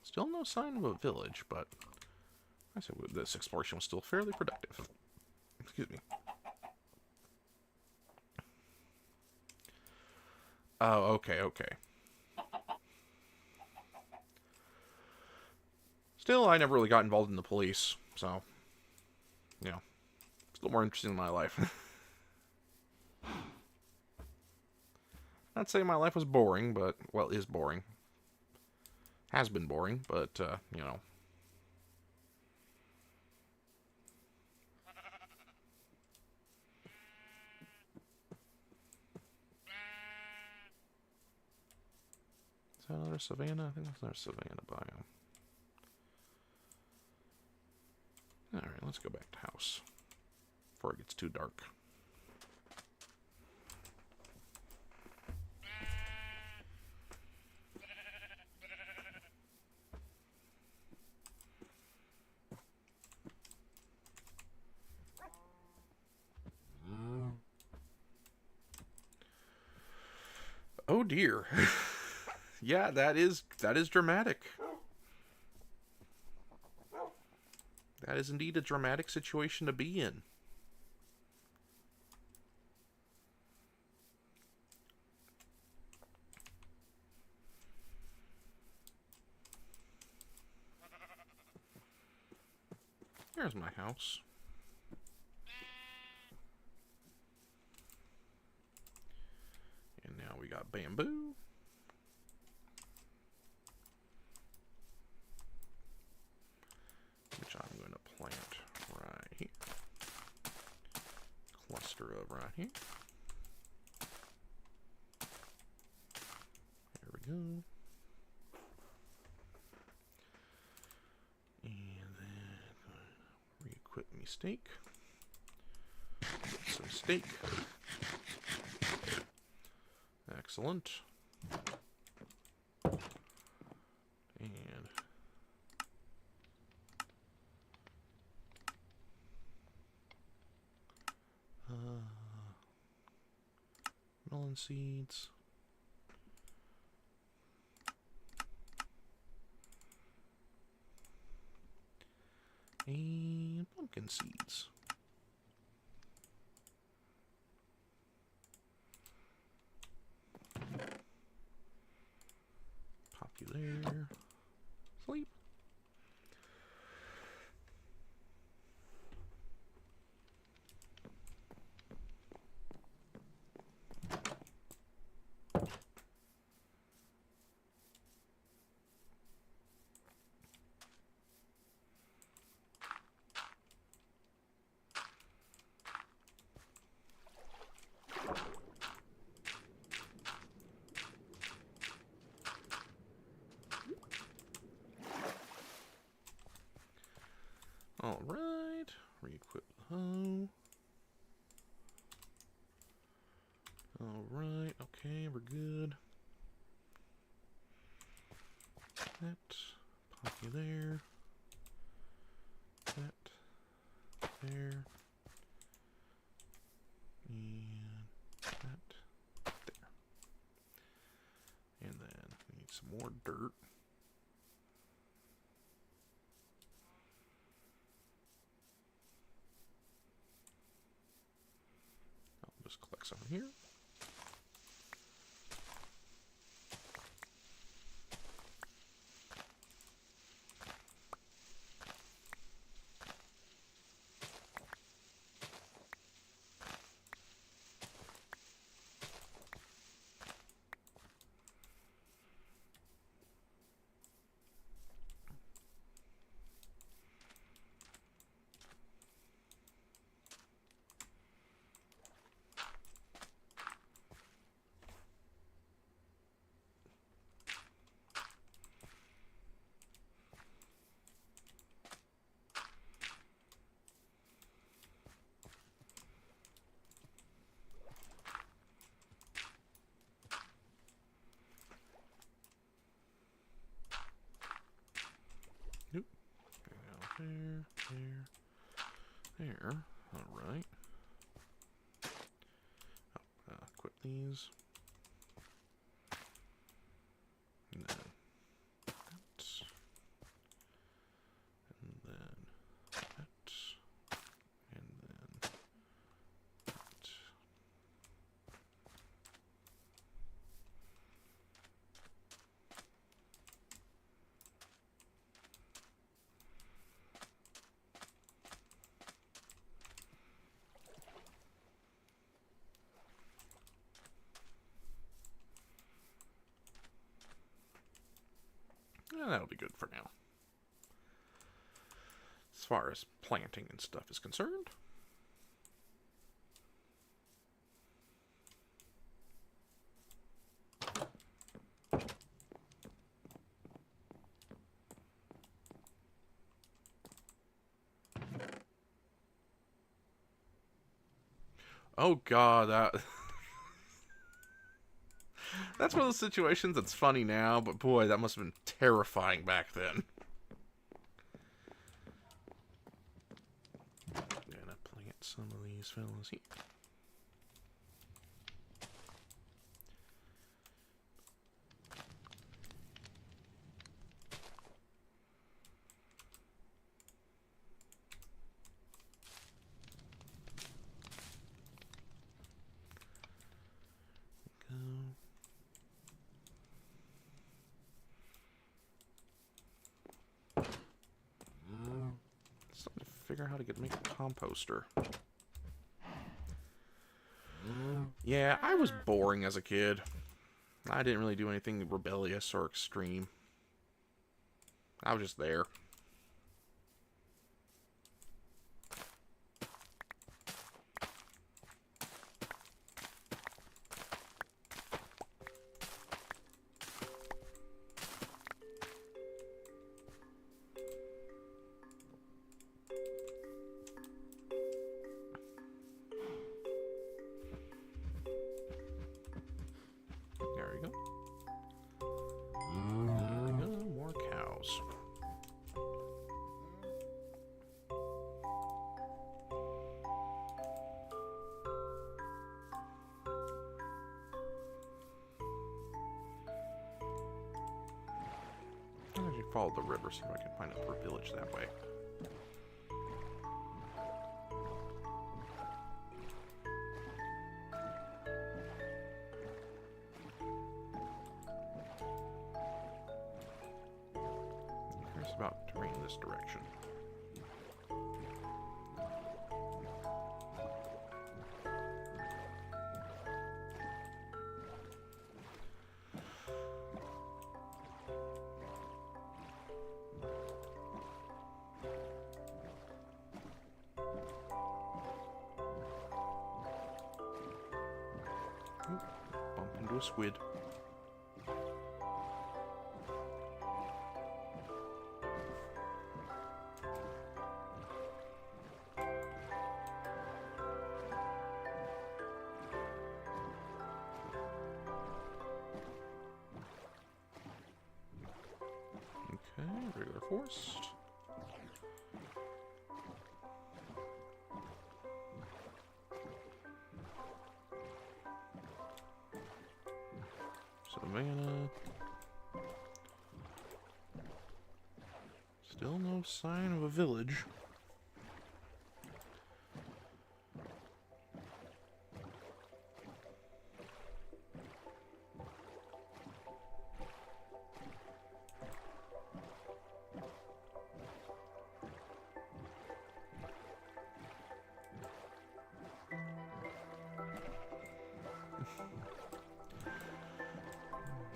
Still no sign of a village, but I said this exploration was still fairly productive. Excuse me. Oh, okay, okay. Still, I never really got involved in the police, so, you know, it's a little more interesting in my life. Not saying my life was boring, but, well, is boring. Has been boring, but, you know. Is that another savanna? I think that's another savanna biome. Alright, let's go back to house before it gets too dark. Oh dear. Yeah, that is dramatic. That is indeed a dramatic situation to be in. Here's my house. And now we got bamboo. Which I'm going to plant right here. Cluster of right here. There we go. And then re-equip me steak. steak. Excellent. And melon seeds. And pumpkin seeds. Pop you there. Sleep. Alright, re-equip the hoe. Alright, okay, we're good. That, pop you there. That, there. And that, there. And then we need some more dirt. I'll just collect some here. Nope. There. Alright. Equip these. And then that. And then that. And then that. Yeah, that'll be good for now. As far as planting and stuff is concerned. Oh god, that's one of those situations that's funny now, but boy, that must have been terrifying back then. Gonna plant some of these fellas here. Figure out how to make a composter. Yeah, I was boring as a kid. I didn't really do anything rebellious or extreme. I was just there. cows. I'm going to follow the river, see if I can find a village that way. About terrain this direction. Ooh, bump into a squid. Regular forest. Savannah. Still no sign of a village.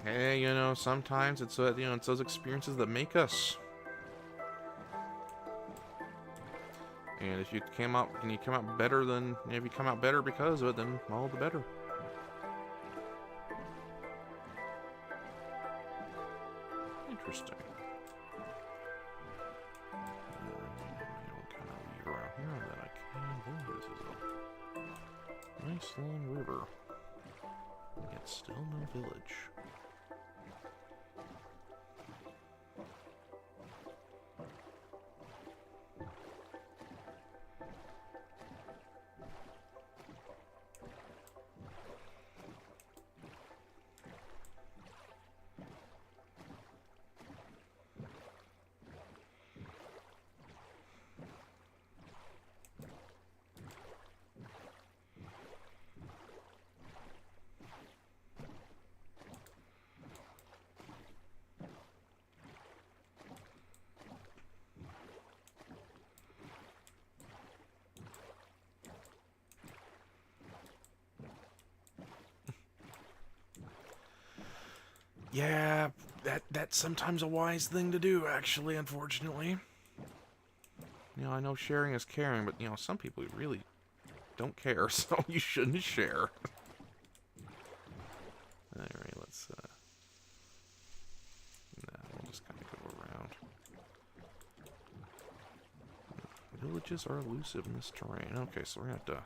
Hey, you know, sometimes it's it's those experiences that make us. And if you come out better than, if you come out better because of it, then all the better. Interesting. What kind of weed around here that I can do? This is a nice long river. Yet still no village. Yeah, that's sometimes a wise thing to do, actually, unfortunately. You know, I know sharing is caring, but, you know, some people really don't care, so you shouldn't share. Alright, let's, we'll just kind of go around. Villages are elusive in this terrain. Okay, so we're gonna have to...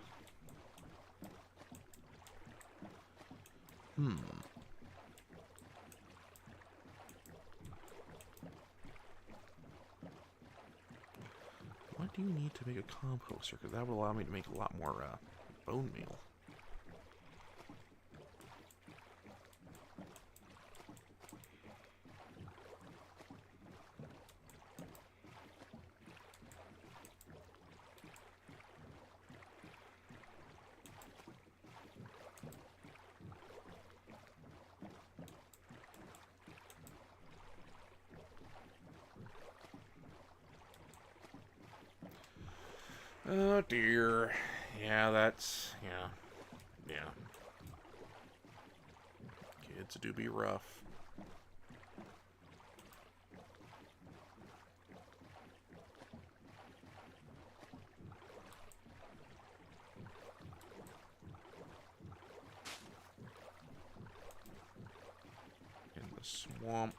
What do you need to make a composter? Because that would allow me to make a lot more bone meal. Oh dear. Yeah, that's... Yeah. Kids do be rough. In the swamp.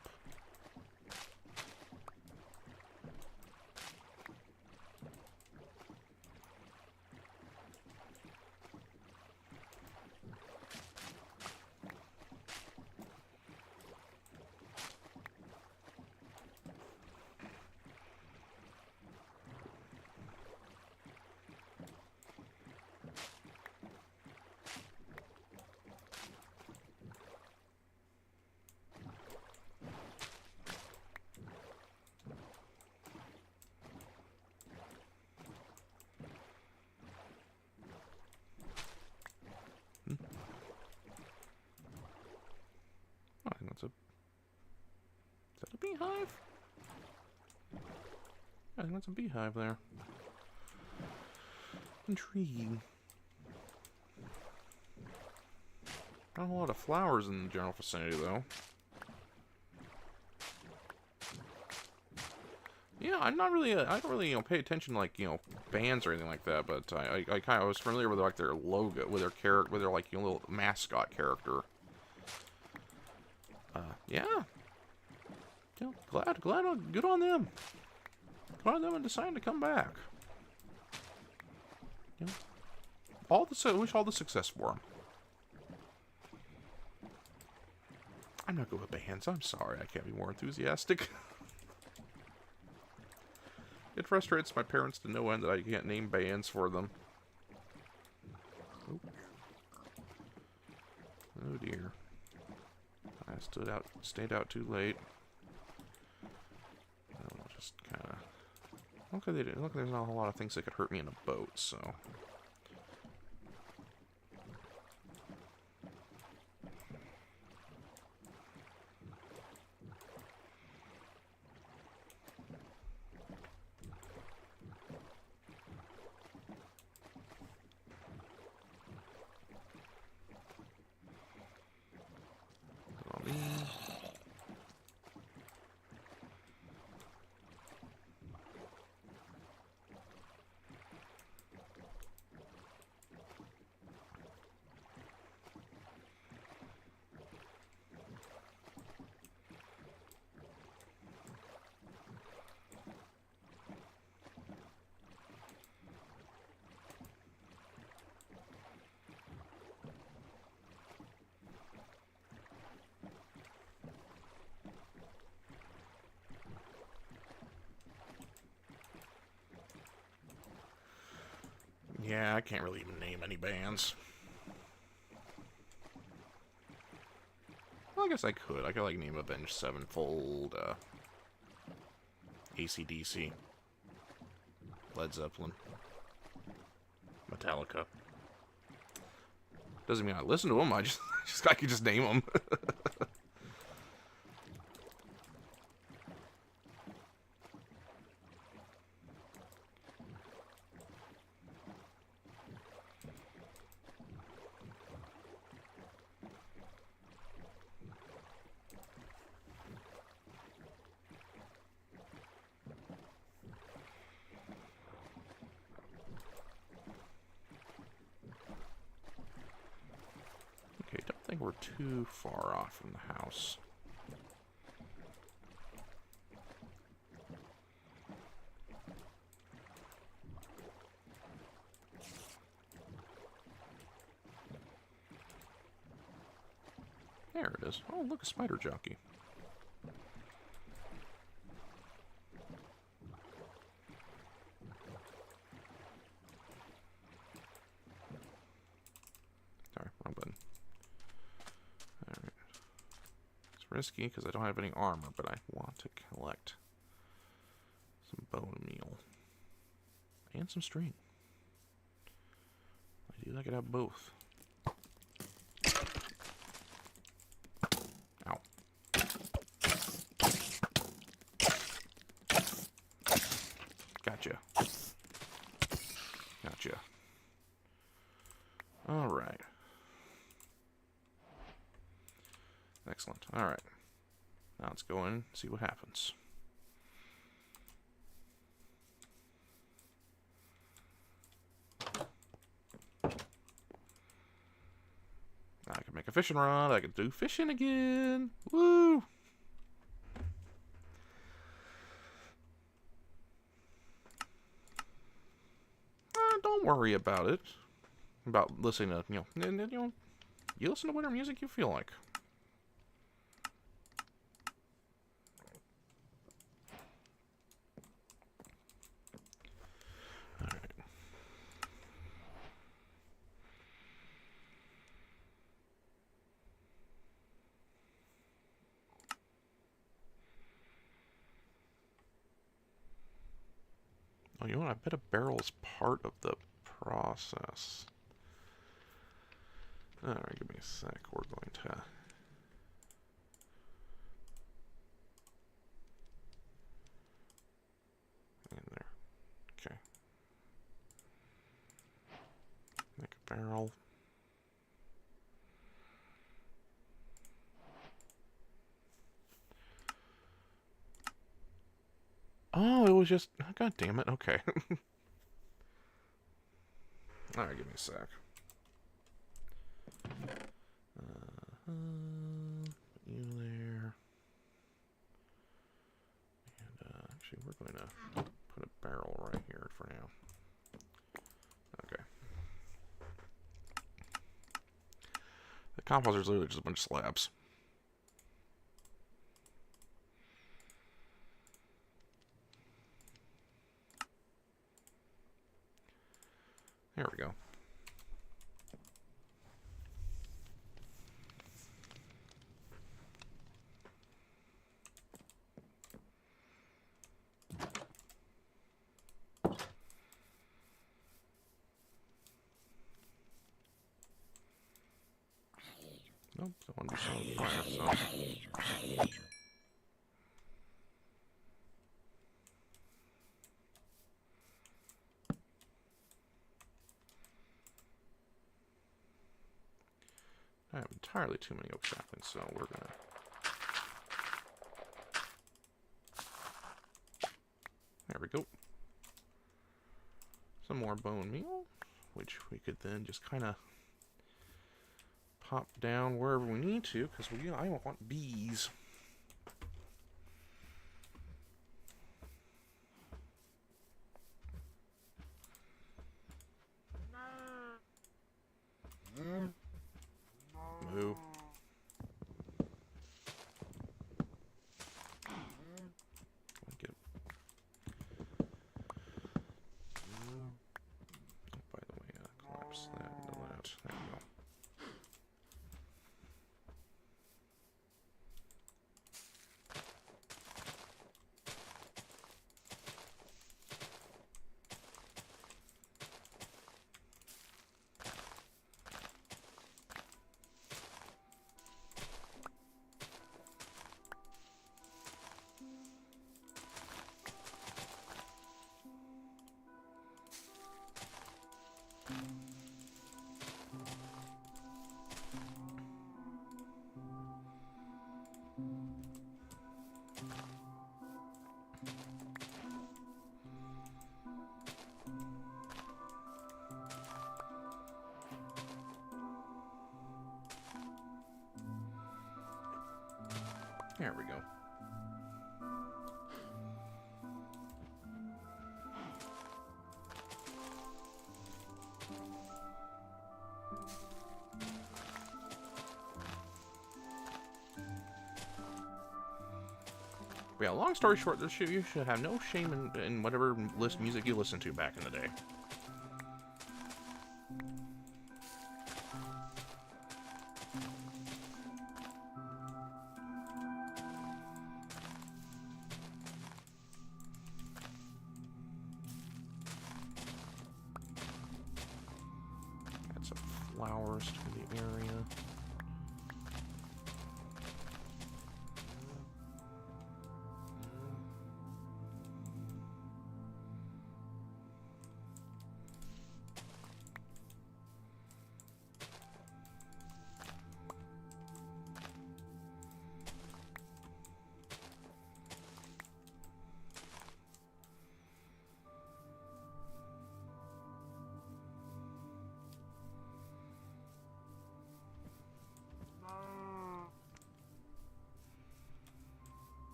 I think that's a... Is that a beehive? I think that's a beehive there. Intriguing. Not a lot of flowers in the general vicinity, though. Yeah, I'm not really, I don't really, pay attention to, like, bands or anything like that, but I kind of was familiar with, like, their logo, with their character, with their, like, little mascot character. Yeah. Good on them. Good on them and deciding to come back. Wish all the success for them. I'm not good with bands. I'm sorry. I can't be more enthusiastic. It frustrates my parents to no end that I can't name bands for them. Oh dear. I stayed out too late. I'll just kind of... Look, there's not a whole lot of things that could hurt me in a boat, so... Yeah, I can't really even name any bands. Well, I guess I could. I could, like, name Avenged Sevenfold, AC/DC, Led Zeppelin, Metallica. Doesn't mean I listen to them, I could just name them. Okay, don't think we're too far off from the house. There it is. Oh, look, a spider jockey. Sorry, wrong button. Alright. It's risky because I don't have any armor, but I want to collect some bone meal. And some string. I could have both. Ow. Gotcha. Gotcha. Alright. Excellent. Alright. Now let's go in and see what happens. I can make a fishing rod. I can do fishing again. Woo! Don't worry about it. About listening to, you listen to whatever music you feel like. Alright. Oh, you know what? I bet a barrel is part of the process. Alright, give me a sec. We're going to barrel. Oh, it was just... God damn it. Okay. Alright, give me a sec. You there. And actually, we're going to put a barrel right here for now. Okay. The composter is literally just a bunch of slabs. There we go. Nope, don't want to be showing fire, so... I have entirely too many oak saplings, so we're gonna... There we go. Some more bone meal, which we could then just kind of pop down wherever we need to, because I want bees. Moo. Get... Oh, by the way, collapse that into that. There we go. There we go. But yeah, long story short, you should have no shame in whatever music you listened to back in the day. Add some flowers to the area.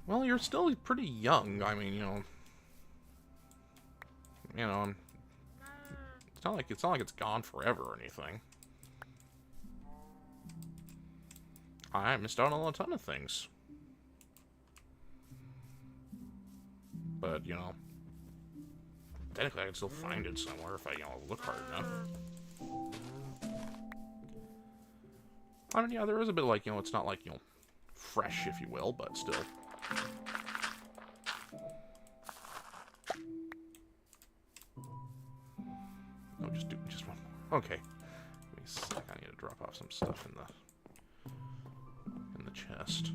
Well, you're still pretty young. I mean, it's not like it's gone forever or anything. I missed out on a ton of things, but technically I can still find it somewhere if I look hard enough. I mean, yeah, there is a bit like it's not like fresh, if you will, but still. No, just one more. Okay. Give me a sec. I need to drop off some stuff in the chest.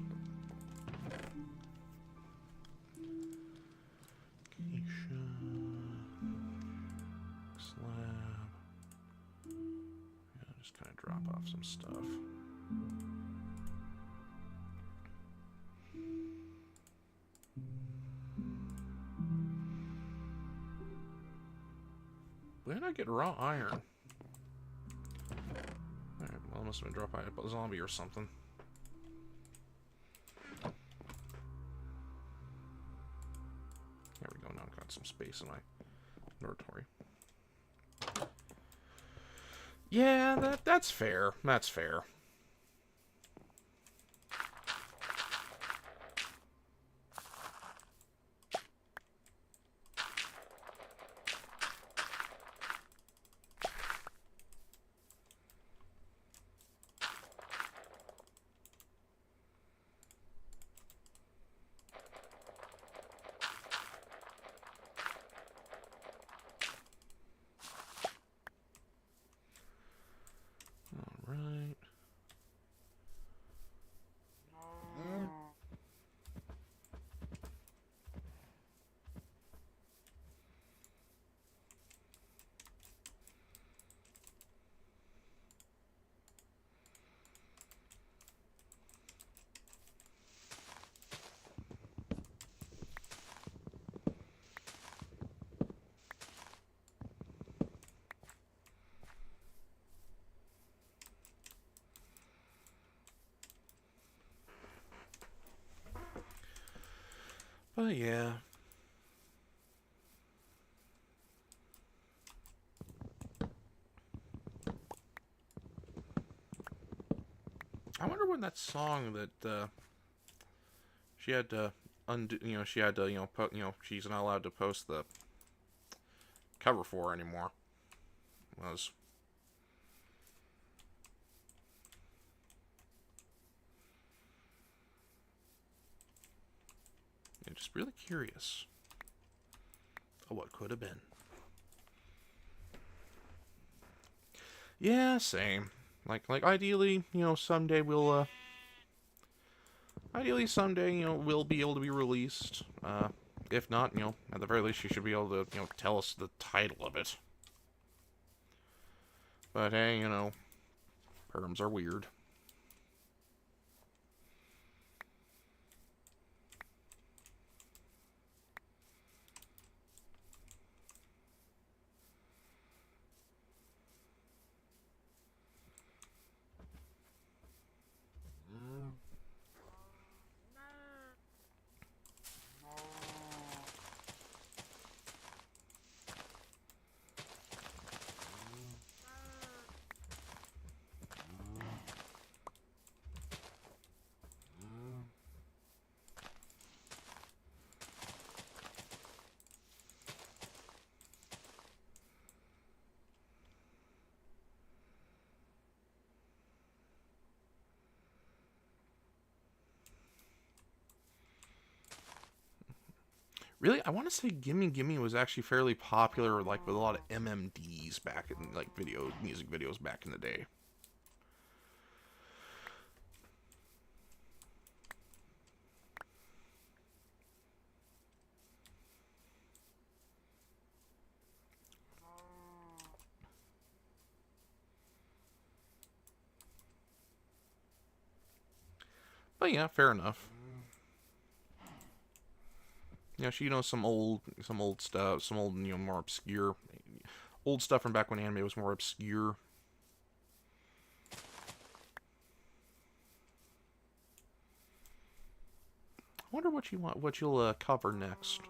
off some stuff. Where did I get raw iron? Alright, well, I must have been dropped by a zombie or something. There we go, now I've got some space in my inventory. Yeah, that's fair. That's fair. Alright. But yeah. I wonder when that song that she had to undo, she had to, she's not allowed to post the cover for anymore. Was. I'm just really curious of what could have been. Yeah, same. Like ideally, someday we'll we'll be able to be released. If not, at the very least you should be able to, tell us the title of it. But hey, perms are weird. Really, I want to say Gimme Gimme was actually fairly popular, like, with a lot of MMDs back in, like, music videos back in the day. But yeah, fair enough. She knows some old stuff, some old, more obscure, old stuff from back when anime was more obscure. I wonder what you'll cover next.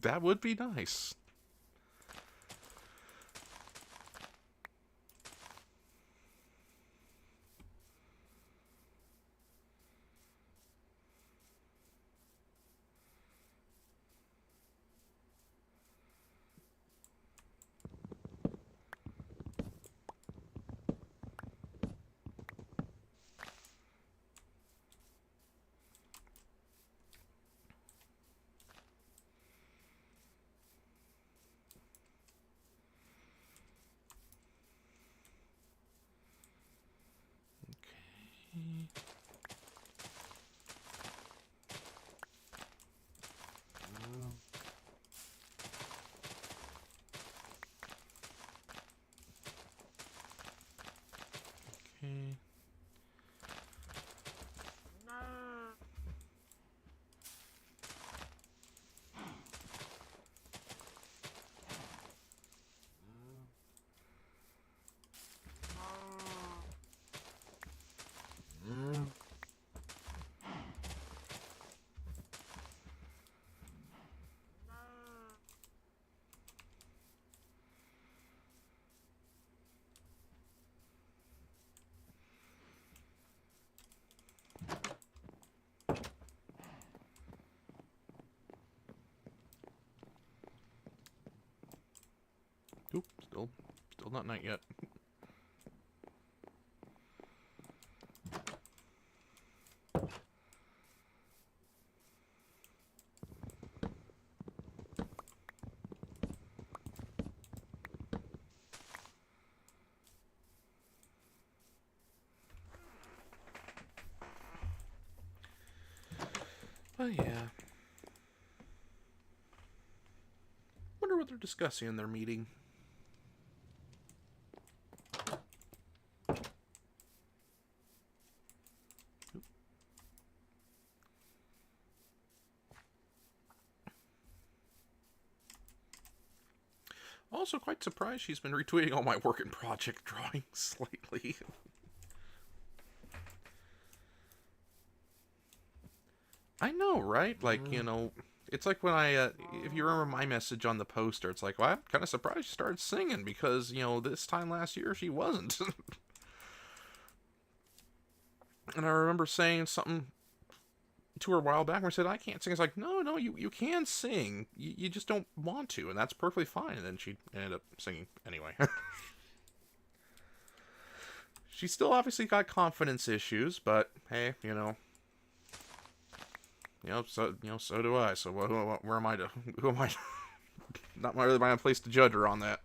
That would be nice. Oop, still not night yet. But yeah. Wonder what they're discussing in their meeting. Also quite surprised she's been retweeting all my work in project drawings lately. I know, right? Like, you know, it's like when if you remember my message on the poster, it's like, well, I'm kind of surprised she started singing because, you know, this time last year she wasn't. And I remember saying something to her a while back where I said, I can't sing. It's like, no, you can sing. You just don't want to, and that's perfectly fine. And then she ended up singing anyway. She's still obviously got confidence issues, but hey, so do I. So where am I to? Who am I? Not really my place to judge her on that.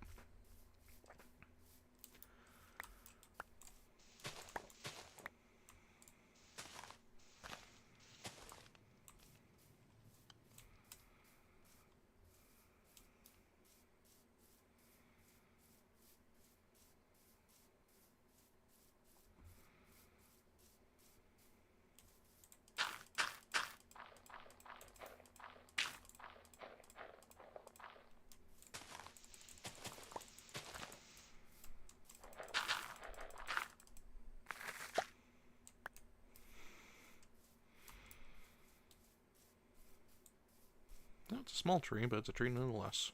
No, it's a small tree, but it's a tree nonetheless.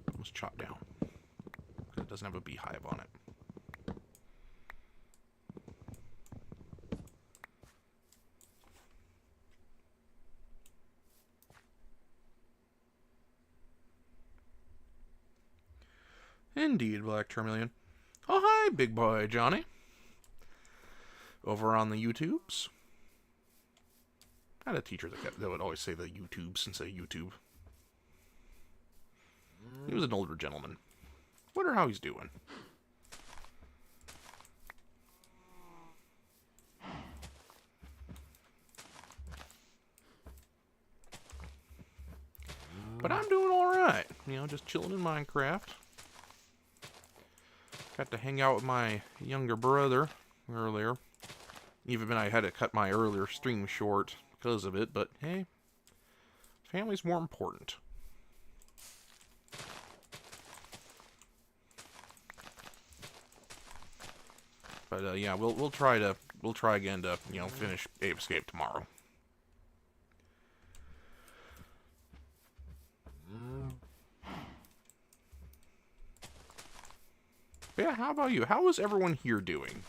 It was chopped down because it doesn't have a beehive on it. Indeed, Black Termillion. Oh, hi, big boy Johnny. Over on the YouTubes. I had a teacher that would always say the YouTubes and say YouTube. He was an older gentleman. Wonder how he's doing. But I'm doing alright. Just chilling in Minecraft. Got to hang out with my younger brother earlier. Even I had to cut my earlier stream short because of it, but hey, family's more important. But yeah, we'll try again to finish Ape Escape tomorrow. But yeah, how about you? How is everyone here doing?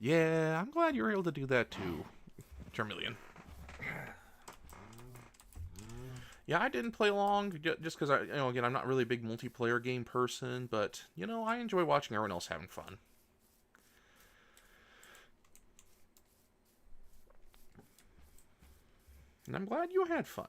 Yeah, I'm glad you were able to do that too, Charmeleon. Yeah, I didn't play long just because again, I'm not really a big multiplayer game person, but I enjoy watching everyone else having fun. And I'm glad you had fun.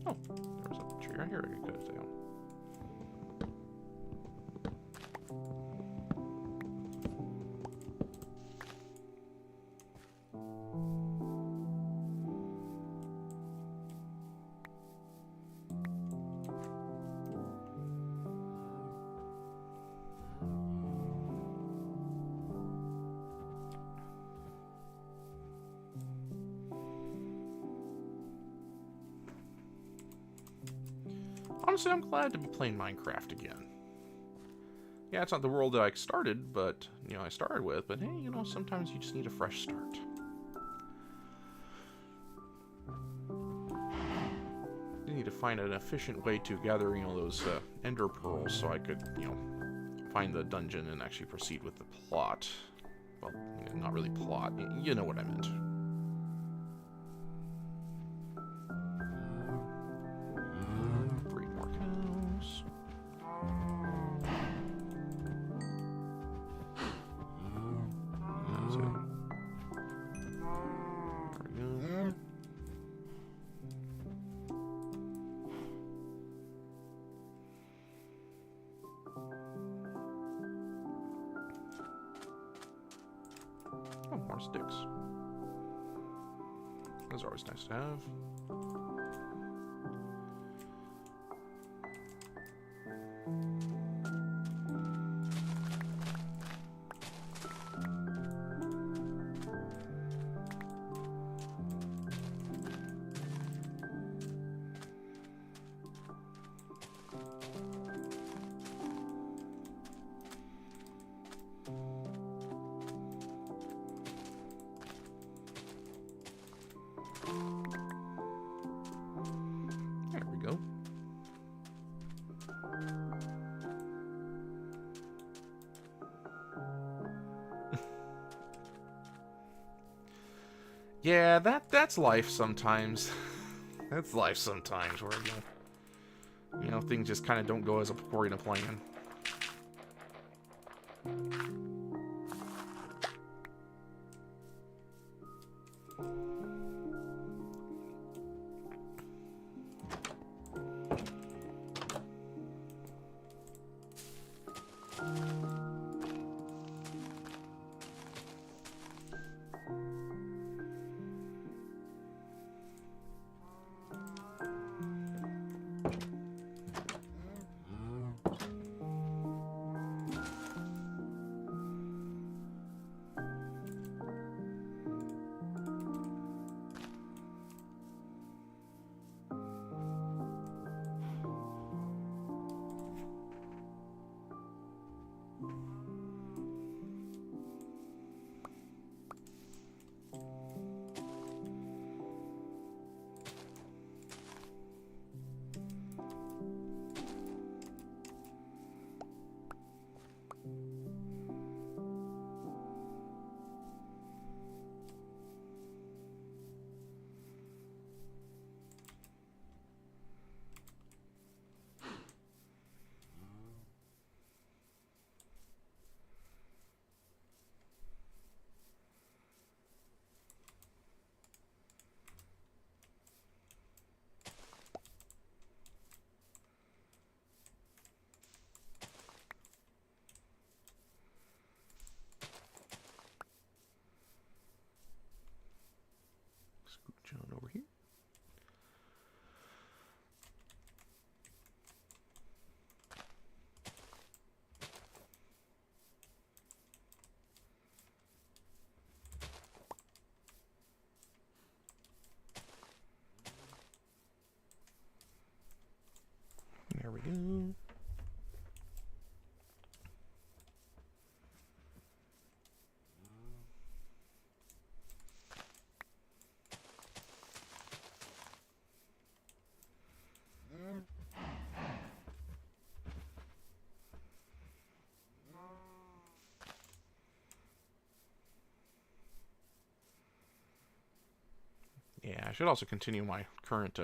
Oh, there's a tree right right here I could cut it down. Honestly, I'm glad to be playing Minecraft again. Yeah, it's not the world that I started, but, you know, I started with, but hey, you know, sometimes you just need a fresh start. You need to find an efficient way to gather, you know, those ender pearls so I could, you know, find the dungeon and actually proceed with the plot. Well, not really plot, you know what I meant. Oh, more sticks. Those are always nice to have. Yeah, that's life sometimes. That's life sometimes, where you know things just kind of don't go as according to plan. Scooch on over here. There we go. Yeah, I should also continue my current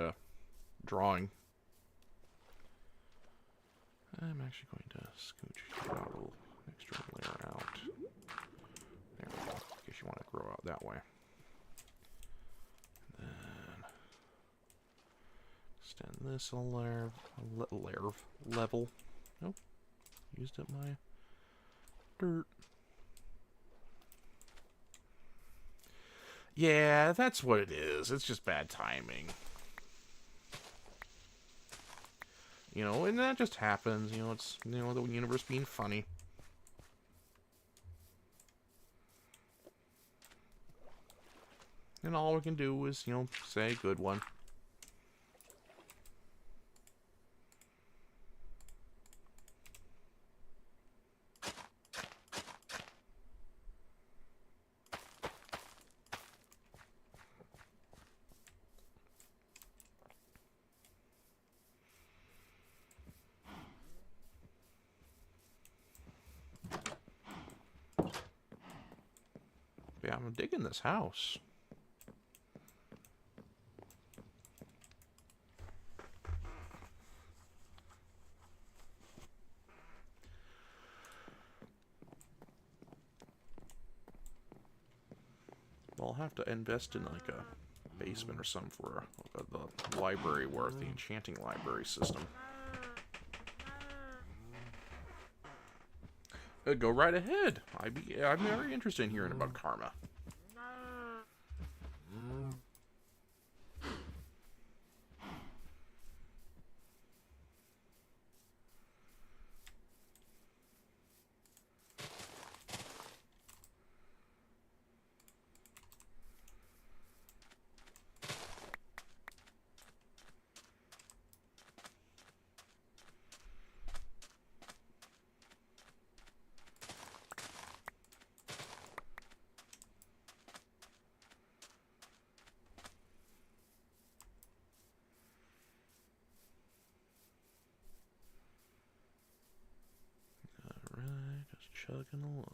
drawing. I'm actually going to scooch a little extra layer out. There we go. In case you want to grow out that way. And then Extend this a level. Nope. Used up my dirt. Yeah, that's what it is. It's just bad timing. You know, and that just happens. You know, it's, you know, the universe being funny. And all we can do is, you know, say good one. Yeah, I'm digging this house. Well, I'll have to invest in like a basement or something for the library worth, the enchanting library system. Go right ahead. I'm very interested in hearing about karma. Alright, just chugging along.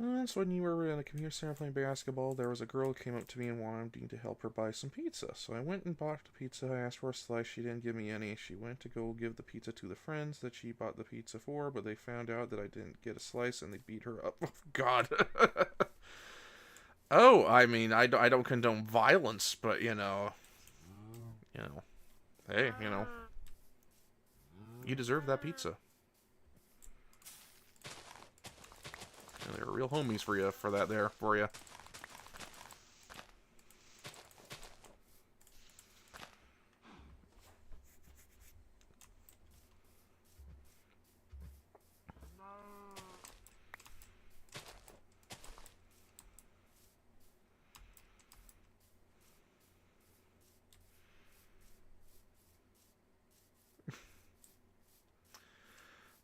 Once when you were in a community center playing basketball, there was a girl who came up to me and wanted me to help her buy some pizza. So I went and bought the pizza. I asked for a slice. She didn't give me any. She went to go give the pizza to the friends that she bought the pizza for, but they found out that I didn't get a slice and they beat her up. Oh, God. Oh, I mean, I don't condone violence, but, you know, hey, you know, you deserve that pizza. And they were real homies for you, for you.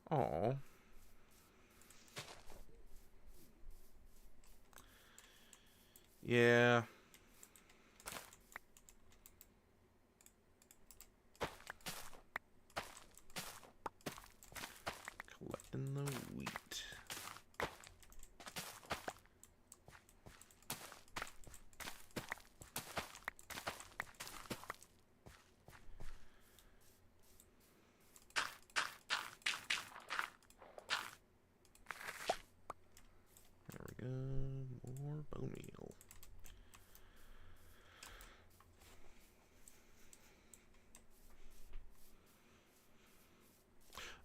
Oh. Yeah. Collecting the wheat. There we go. More bone meal.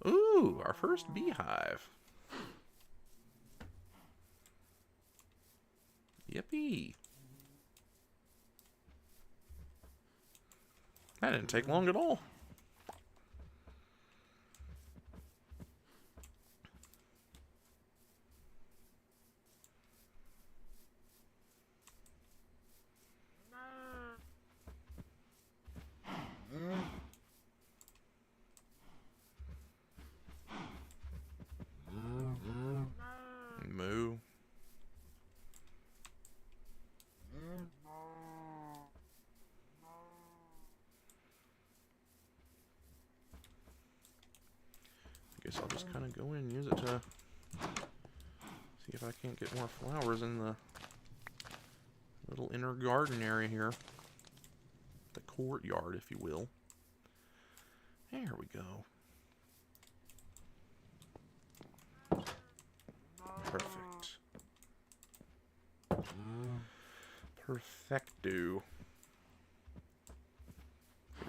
Ooh, our first beehive. Yippee. That didn't take long at all. Moo. guess I'll just kind of go in and use it to see if I can't get more flowers in the little inner garden area here. The courtyard, if you will. There we go. Perfect. Perfecto.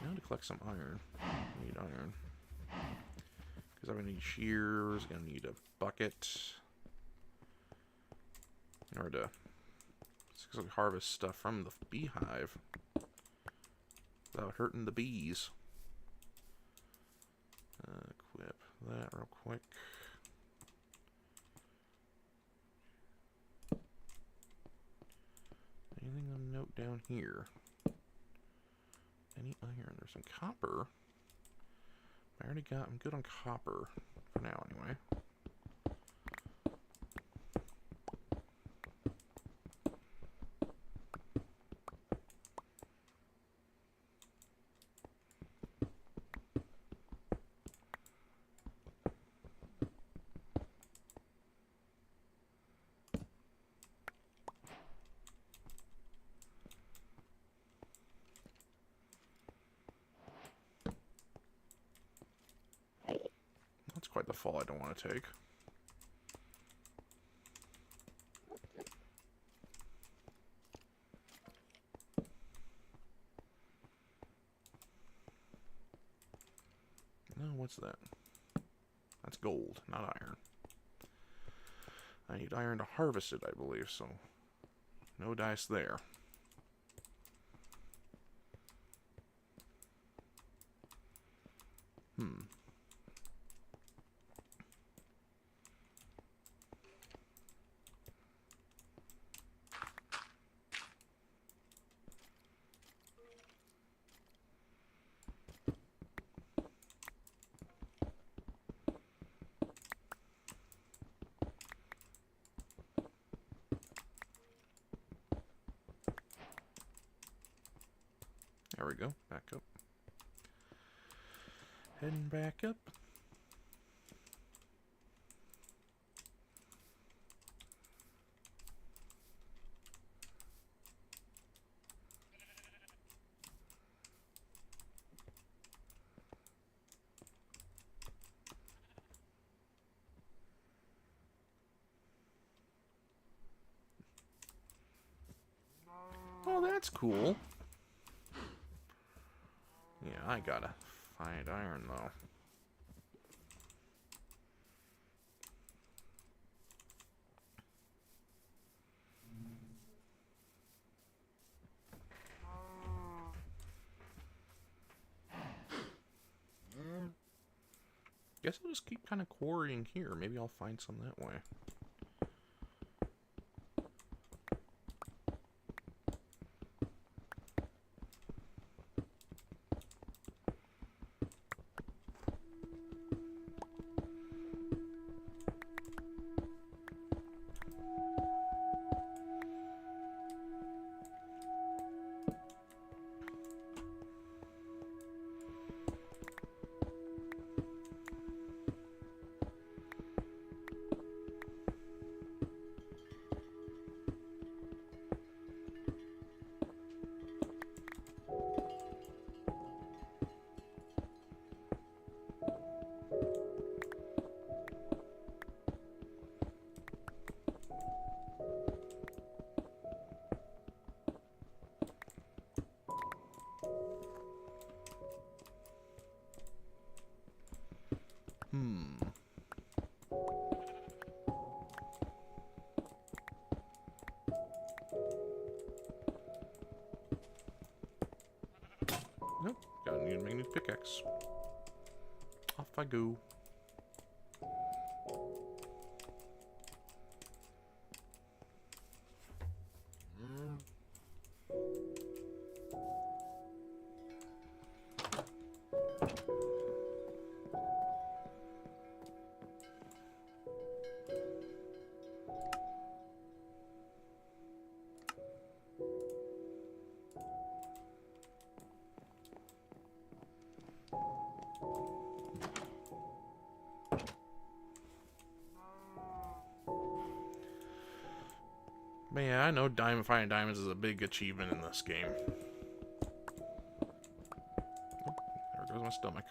Now to collect some iron. I need iron. Because I'm going to need shears, going to need a bucket. In order to successfully harvest stuff from the beehive without hurting the bees. Equip that real quick. Anything of note down here? Any iron? There's some copper. I already got, I'm good on copper for now anyway. That's quite the fall I don't want to take. No, what's that? That's gold, not iron. I need iron to harvest it, I believe, so no dice there. There we go. Back up. Heading back up. Oh, that's cool. Yeah, I gotta find iron, though. Guess I'll just keep kind of quarrying here. Maybe I'll find some that way. Nope, gotta need to make a new pickaxe. Off I go. But yeah, I know finding diamonds is a big achievement in this game. Oh, there goes my stomach.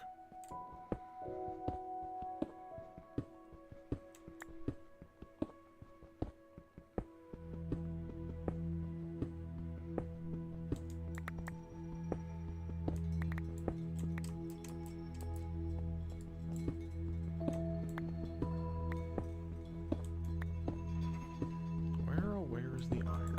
Where's the iron?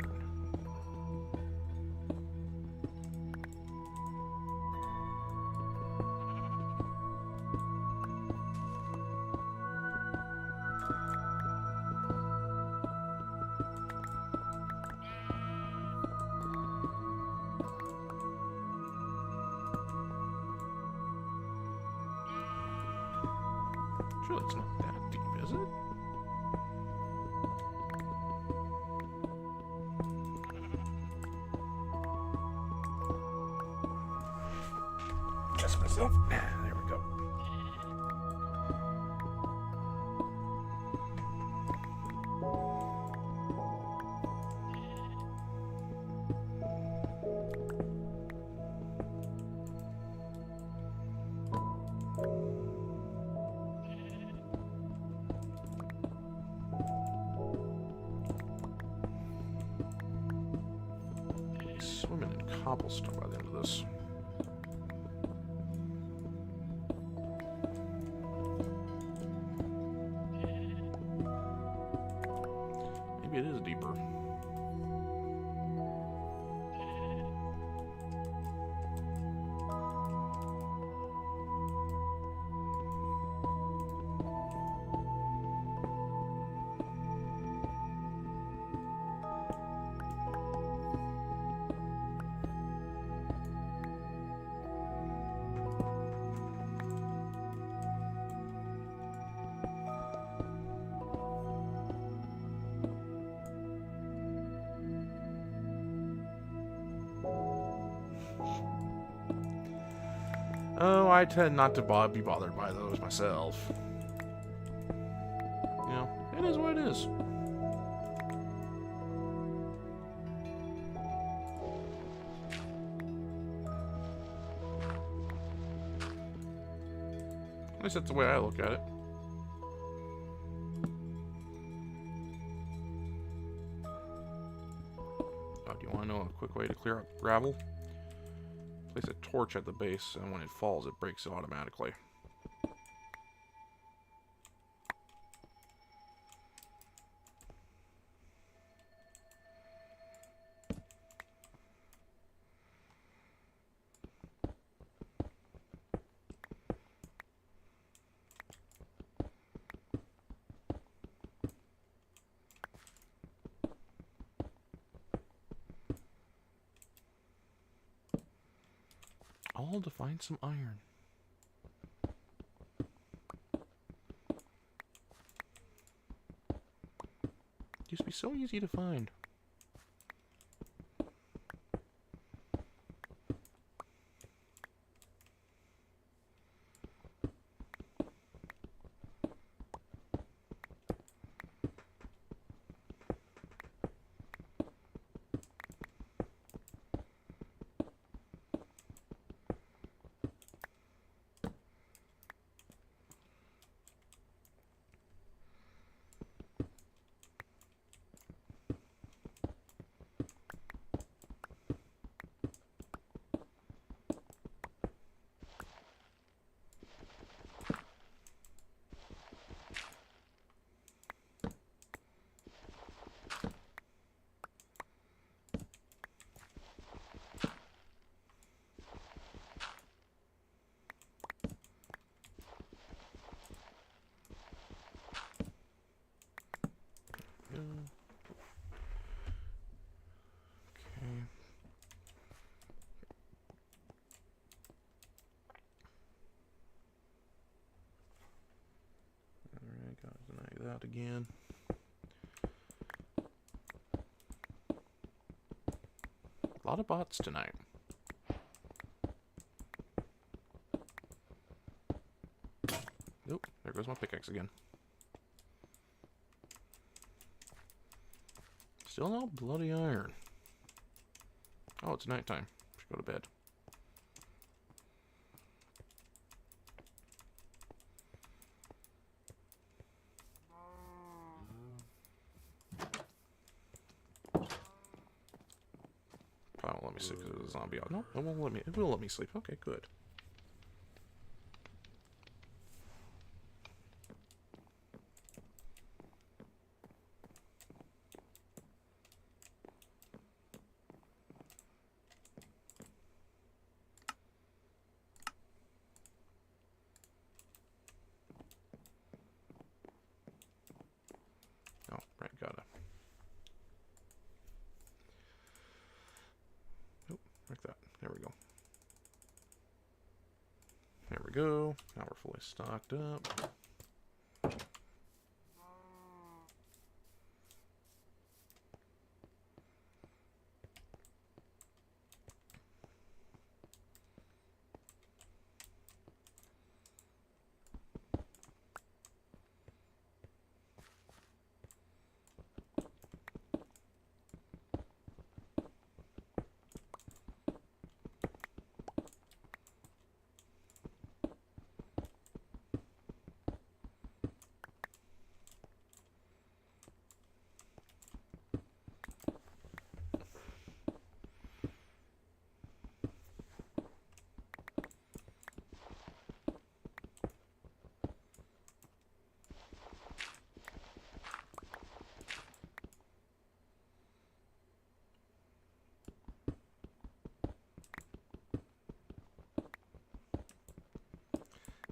Sure, it's not that deep, is it? Trust myself. There we go. Swimming in cobblestone by the end of this. Maybe it is deeper. Oh, I tend not to be bothered by those myself. You know, it is what it is. At least that's the way I look at it. Oh, do you want to know a quick way to clear up gravel? Place a torch at the base, and when it falls, it breaks it automatically. All to find some iron. Used to be so easy to find. Okay. Alright, gotta deny that again. A lot of bots tonight. Nope, there goes my pickaxe again. Still no bloody iron. Oh, it's nighttime. Should go to bed. Probably won't let me sleep because there's a zombie out. No, it won't let me. It will let me sleep. Okay, good. Oh, right, gotta. Nope, like that. There we go. There we go. Now we're fully stocked up.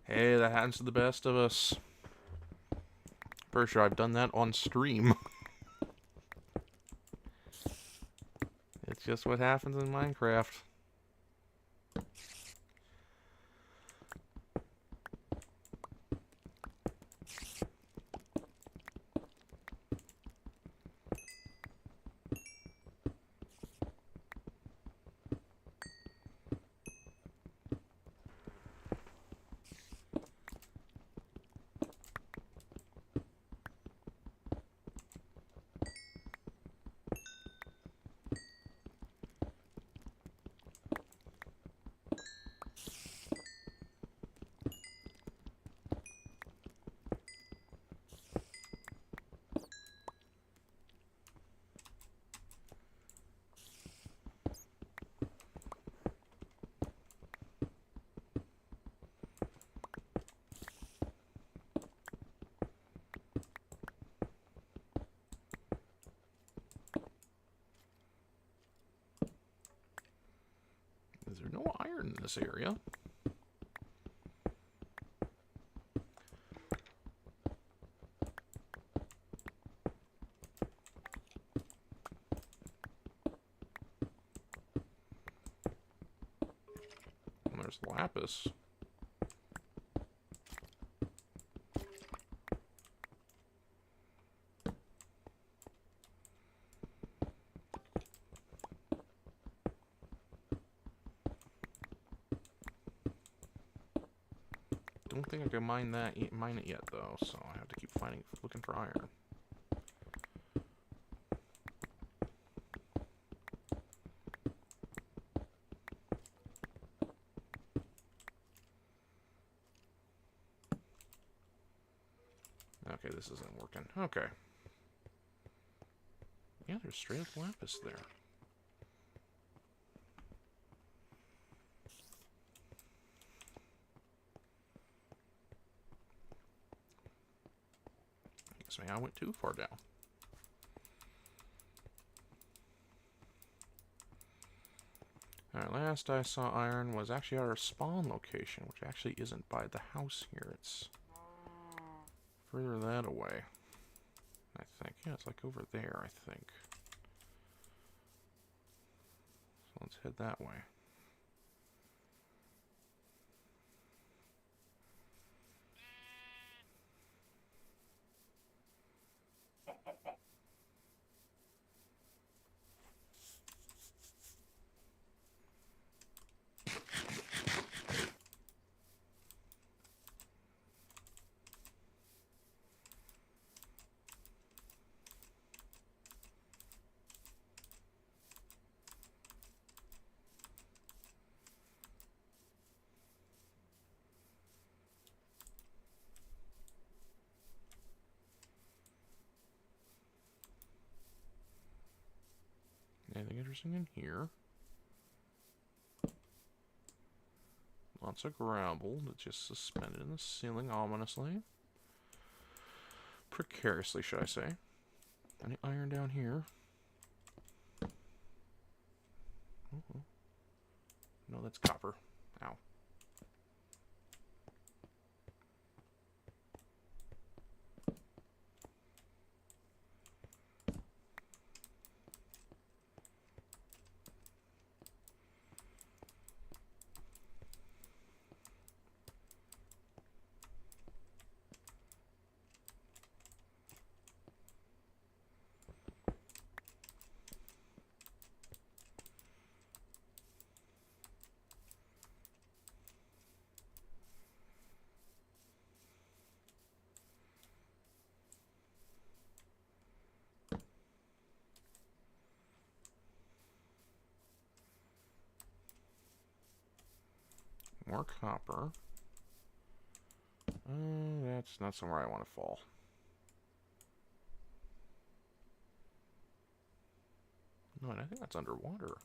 Hey, that happens to the best of us. Pretty sure I've done that on stream. It's just what happens in Minecraft. Is there no iron in this area? And there's lapis. Don't think I can mine it yet though, so I have to keep looking for iron. Okay, this isn't working. Okay. Yeah, there's straight up lapis there. Guess maybe I went too far down. Alright, last I saw iron was actually at our spawn location, which actually isn't by the house here. It's further that away, I think. Yeah, it's like over there, I think. So let's head that way. interesting in here. Lots of gravel that's just suspended in the ceiling ominously. Precariously, should I say. Any iron down here? Uh-oh. No, that's copper. Ow. More copper. That's not somewhere I want to fall. No, and I think that's underwater.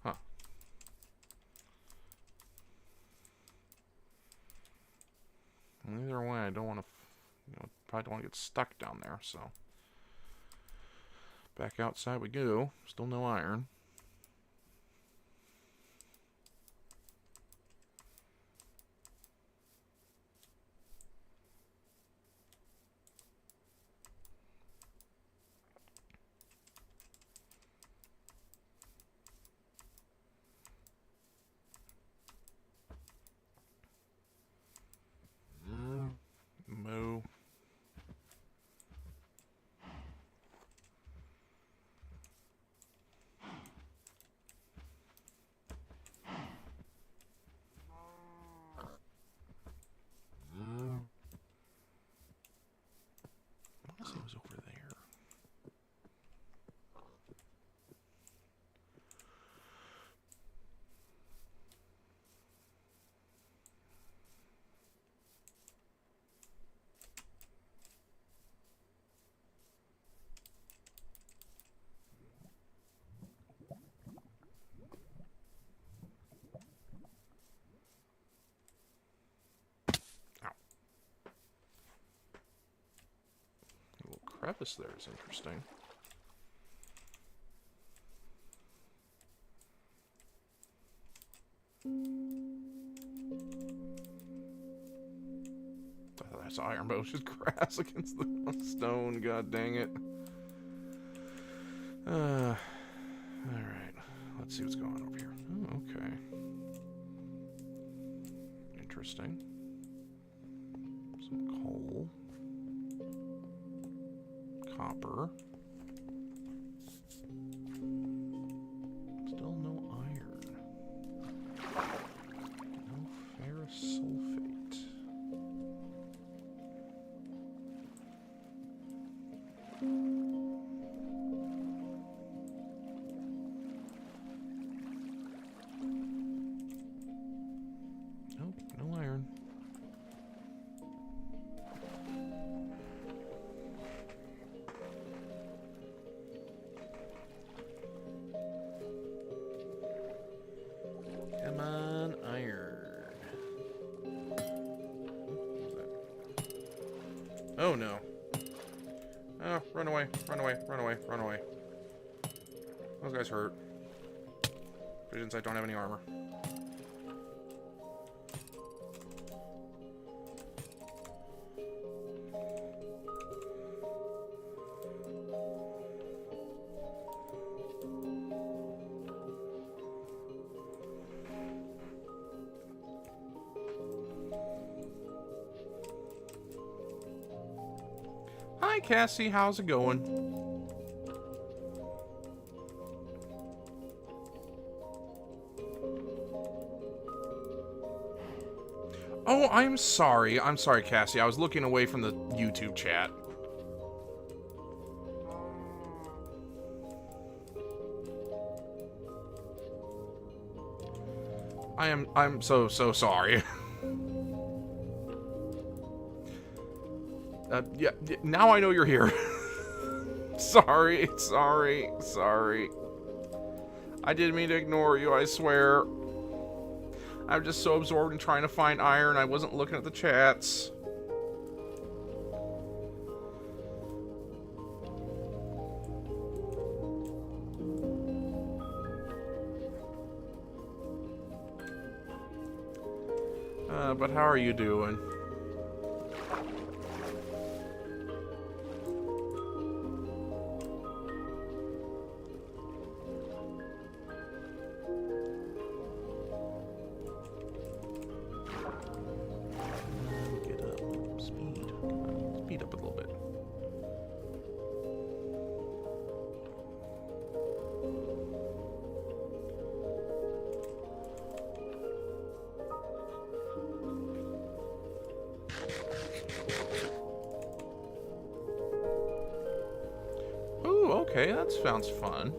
Huh. Either way, I don't want to, probably don't want to get stuck down there, so. Back outside we go. Still no iron. Moo. I want to say it was over there. Crevice there is interesting. I thought that's iron, but it was just grass against the stone. God dang it. Alright. Let's see what's going on over here. Oh, okay. Interesting. Some coal. Copper. Still no iron. No ferrous sulfate. Nope, no iron. Come on, iron. Oh no. Oh, run away, run away, run away, run away. Those guys hurt. Visions, I don't have any armor. Hi, Cassie. How's it going? Oh, I'm sorry. I'm sorry, Cassie. I was looking away from the YouTube chat. I'm so sorry. Yeah, now I know you're here. Sorry, sorry, sorry. I didn't mean to ignore you, I swear. I'm just so absorbed in trying to find iron, I wasn't looking at the chats. But how are you doing? Get up. Speed. Speed up a little bit. Ooh, okay, that sounds fun.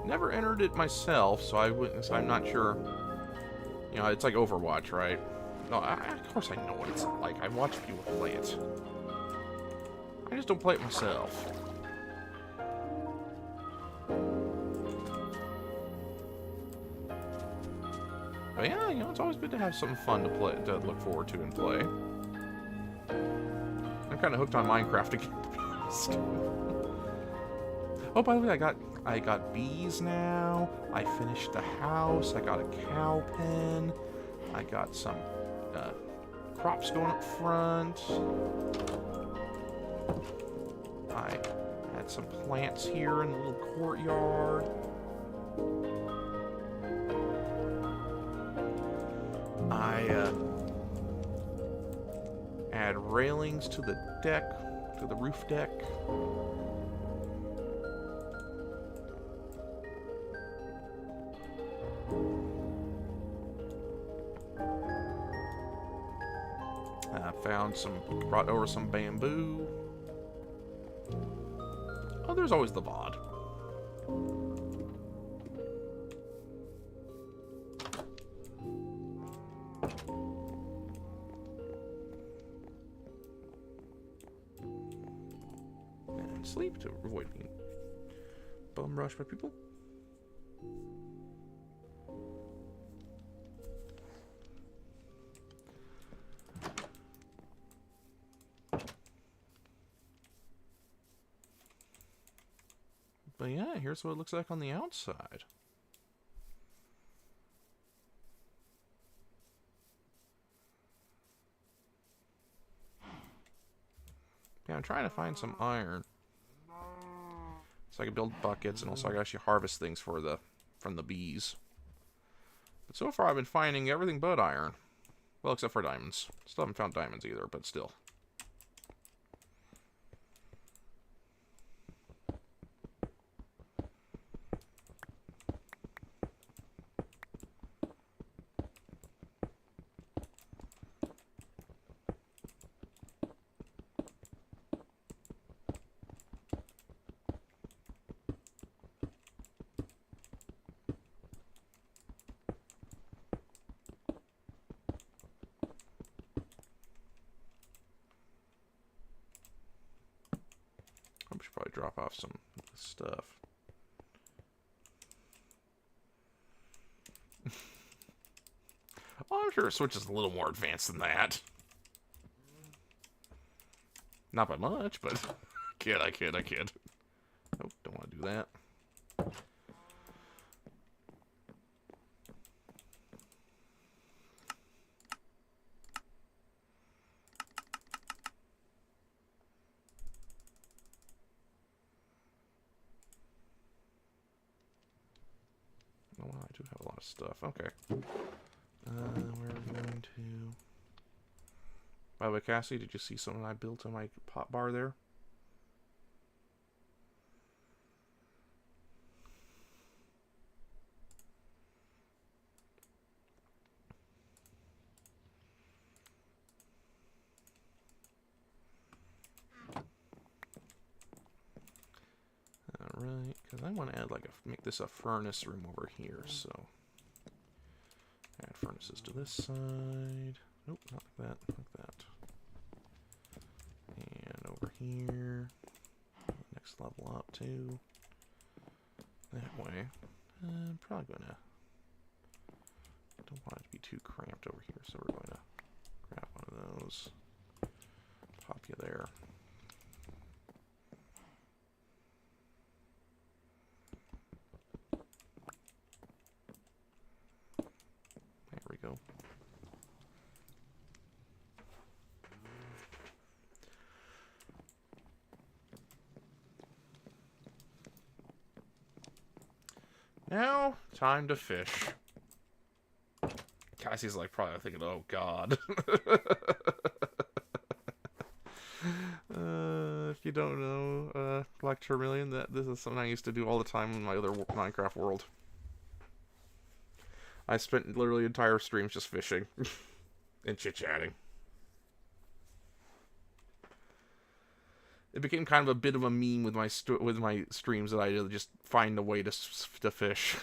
Never entered it myself, so I'm not sure. You know, it's like Overwatch, right? No, of course I know what it's like. I watch people play it. I just don't play it myself. But yeah, you know, it's always good to have something fun to play, to look forward to and play. I'm kind of hooked on Minecraft again, to be honest. Oh, by the way, I got bees now. I finished the house. I got a cow pen. I got some crops going up front. I had some plants here in the little courtyard. I add railings to the deck, to the roof deck. Brought over some bamboo. Oh, there's always the VOD. And sleep to avoid being bum rushed by people. But yeah, here's what it looks like on the outside. Yeah, I'm trying to find some iron, so I can build buckets, and also I can actually harvest things from the bees. But so far I've been finding everything but iron. Well, except for diamonds. Still haven't found diamonds either, but still. I should probably drop off some stuff. Well, I'm sure Switch is a little more advanced than that. Not by much, but I kid. Nope, don't want to do that. Oh, well, I do have a lot of stuff. Okay. We're going to... By the way, Cassie, did you see something I built on my pot bar there? Alright, because I want to add make this a furnace room over here, so... Add furnaces to this side. Nope, not like that, like that. here. Next level up too. That way. I'm probably gonna. Don't want it to be too cramped over here, so we're going to grab one of those. Pop you there. There we go. Now, time to fish. Cassie's like probably thinking, oh god. If you don't know, Black Charmeleon, this is something I used to do all the time in my other Minecraft world. I spent literally entire streams just fishing and chit-chatting. It became kind of a bit of a meme with my streams that I just find a way to fish.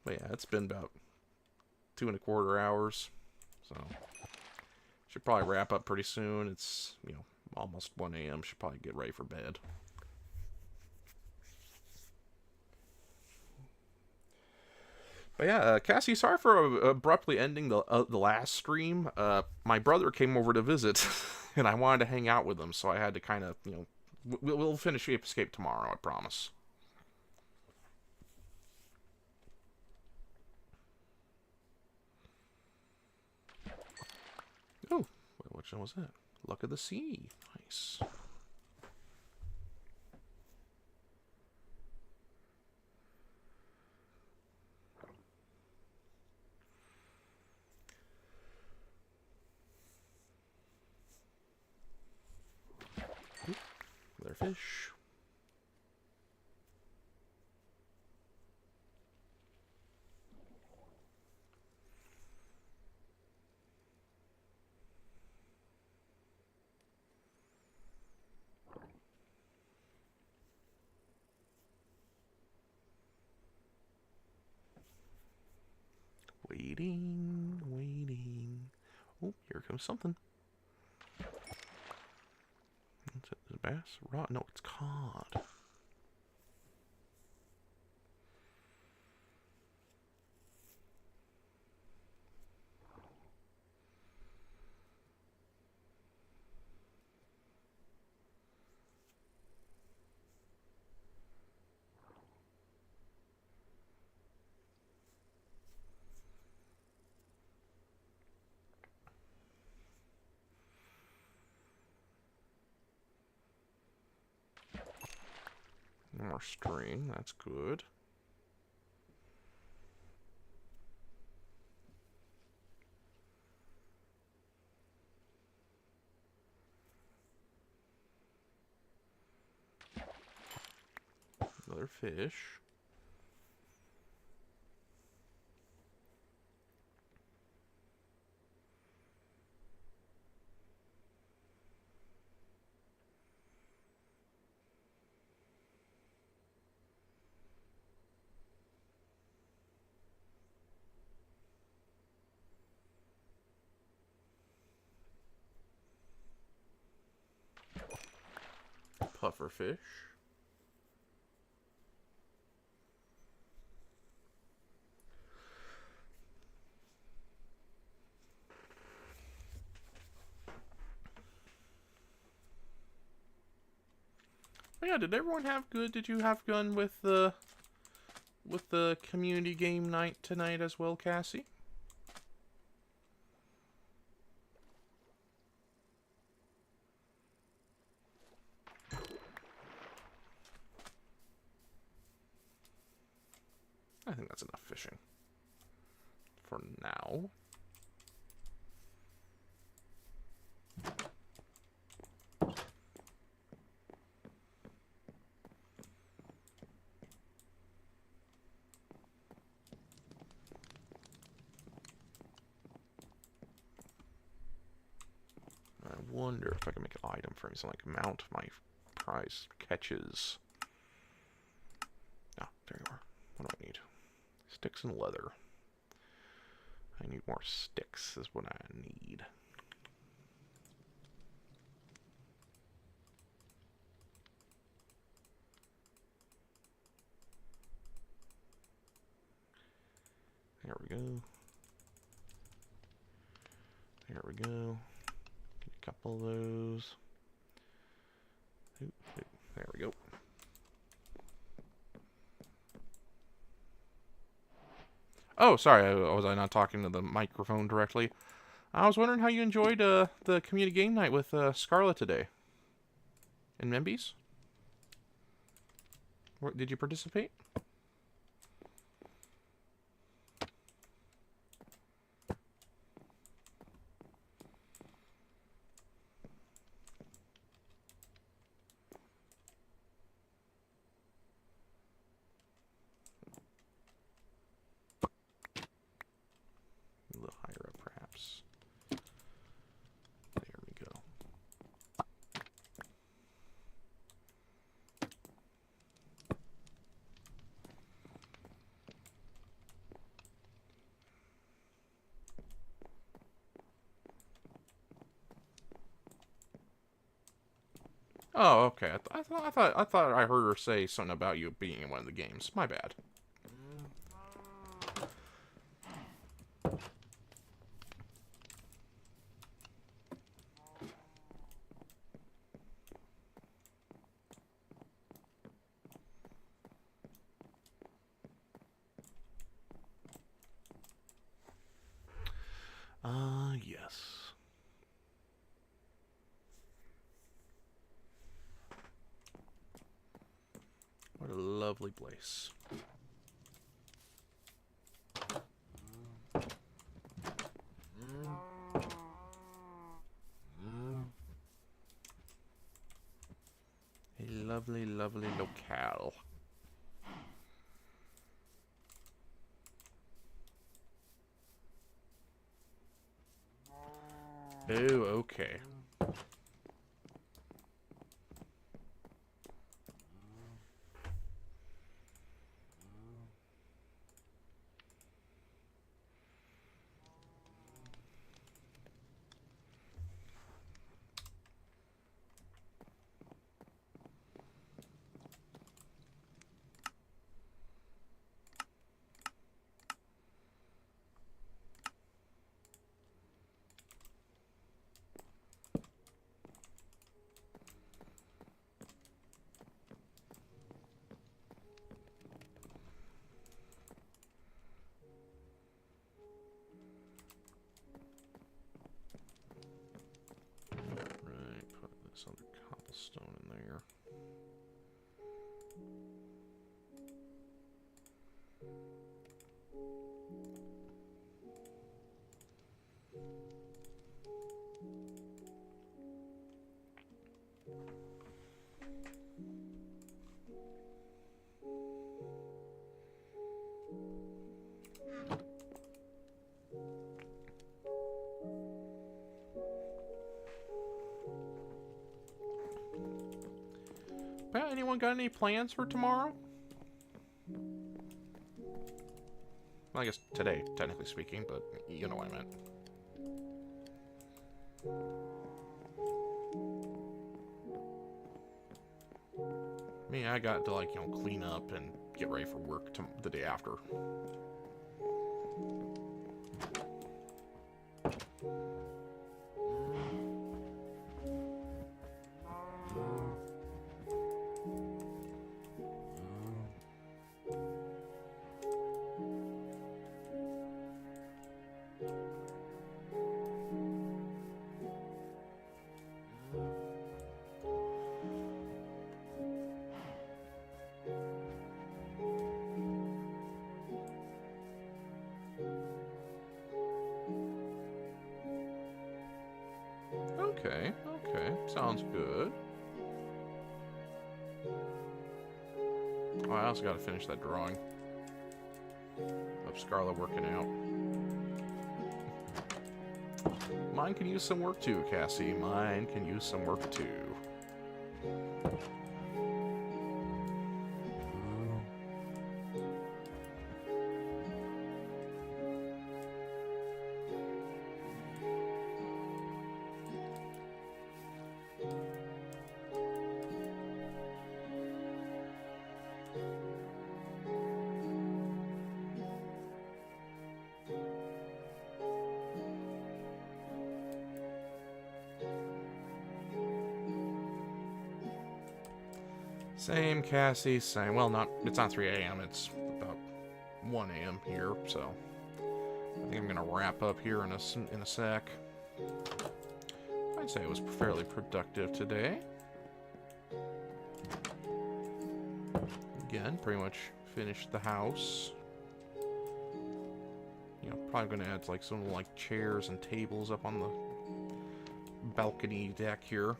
But yeah, it's been about 2¼ hours, so should probably wrap up pretty soon. It's, you know, almost 1 a.m. Should probably get ready for bed. But yeah, Cassie, sorry for abruptly ending the last stream. My brother came over to visit, and I wanted to hang out with him, so I had to kind of, you know, we'll finish Ape Escape tomorrow, I promise. Oh, which one was that? Luck of the Sea. Nice. Another fish. Waiting, waiting. Oh, here comes something. What's it? Is it bass? Rod? No, it's cod. More string, that's good. Another fish. Puffer fish. Oh yeah, did everyone have good? Did you have fun with the community game night tonight as well, Cassie? I think that's enough fishing for now. I wonder if I can make an item for me, so like mount my tries, catches. Ah, there you are. What do I need? Sticks and leather. I need more sticks is what I need. There we go. There we go. Get a couple of those. Oop, oop. There we go. Oh, sorry. Was I not talking to the microphone directly? I was wondering how you enjoyed the community game night with Scarlet today. In Membies? Did you participate? A little higher up, perhaps. There we go. Oh, okay. I thought I heard her say something about you being in one of the games. My bad. Yes. What a lovely place. A lovely, lovely locale. Oh, okay. Right, put this other cobblestone in there. Well, anyone got any plans for tomorrow? Well, I guess today, technically speaking, but you know what I meant. Me, I got to, like, you know, clean up and get ready for work the day after. Okay, okay. Sounds good. Oh, I also gotta finish that drawing of Scarlet working out. Mine can use some work too, Cassie. Mine can use some work too. Same, Cassie, same. Well, it's not 3 a.m., it's about 1 a.m. here, so I think I'm gonna wrap up here in a sec. I'd say it was fairly productive today. Again, pretty much finished the house. You know, probably gonna add like some like chairs and tables up on the balcony deck here.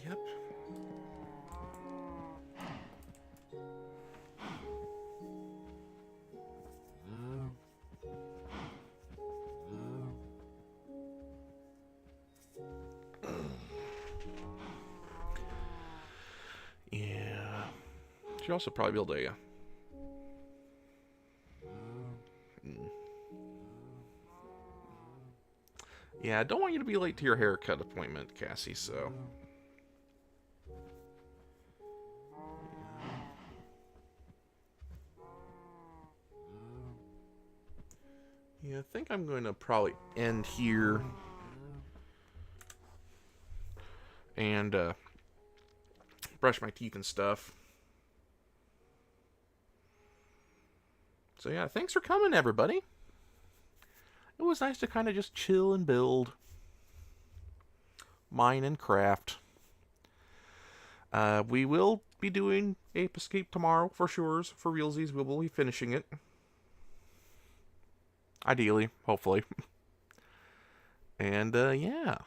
Yep. Yeah. Should also probably build a yeah, I don't want you to be late to your haircut appointment, Cassie, so. Yeah, I think I'm going to probably end here. And, brush my teeth and stuff. So yeah, thanks for coming, everybody. It was nice to kind of just chill and build. Mine and craft. We will be doing Ape Escape tomorrow, for sure. For realsies, we will be finishing it. Ideally, hopefully. And, yeah.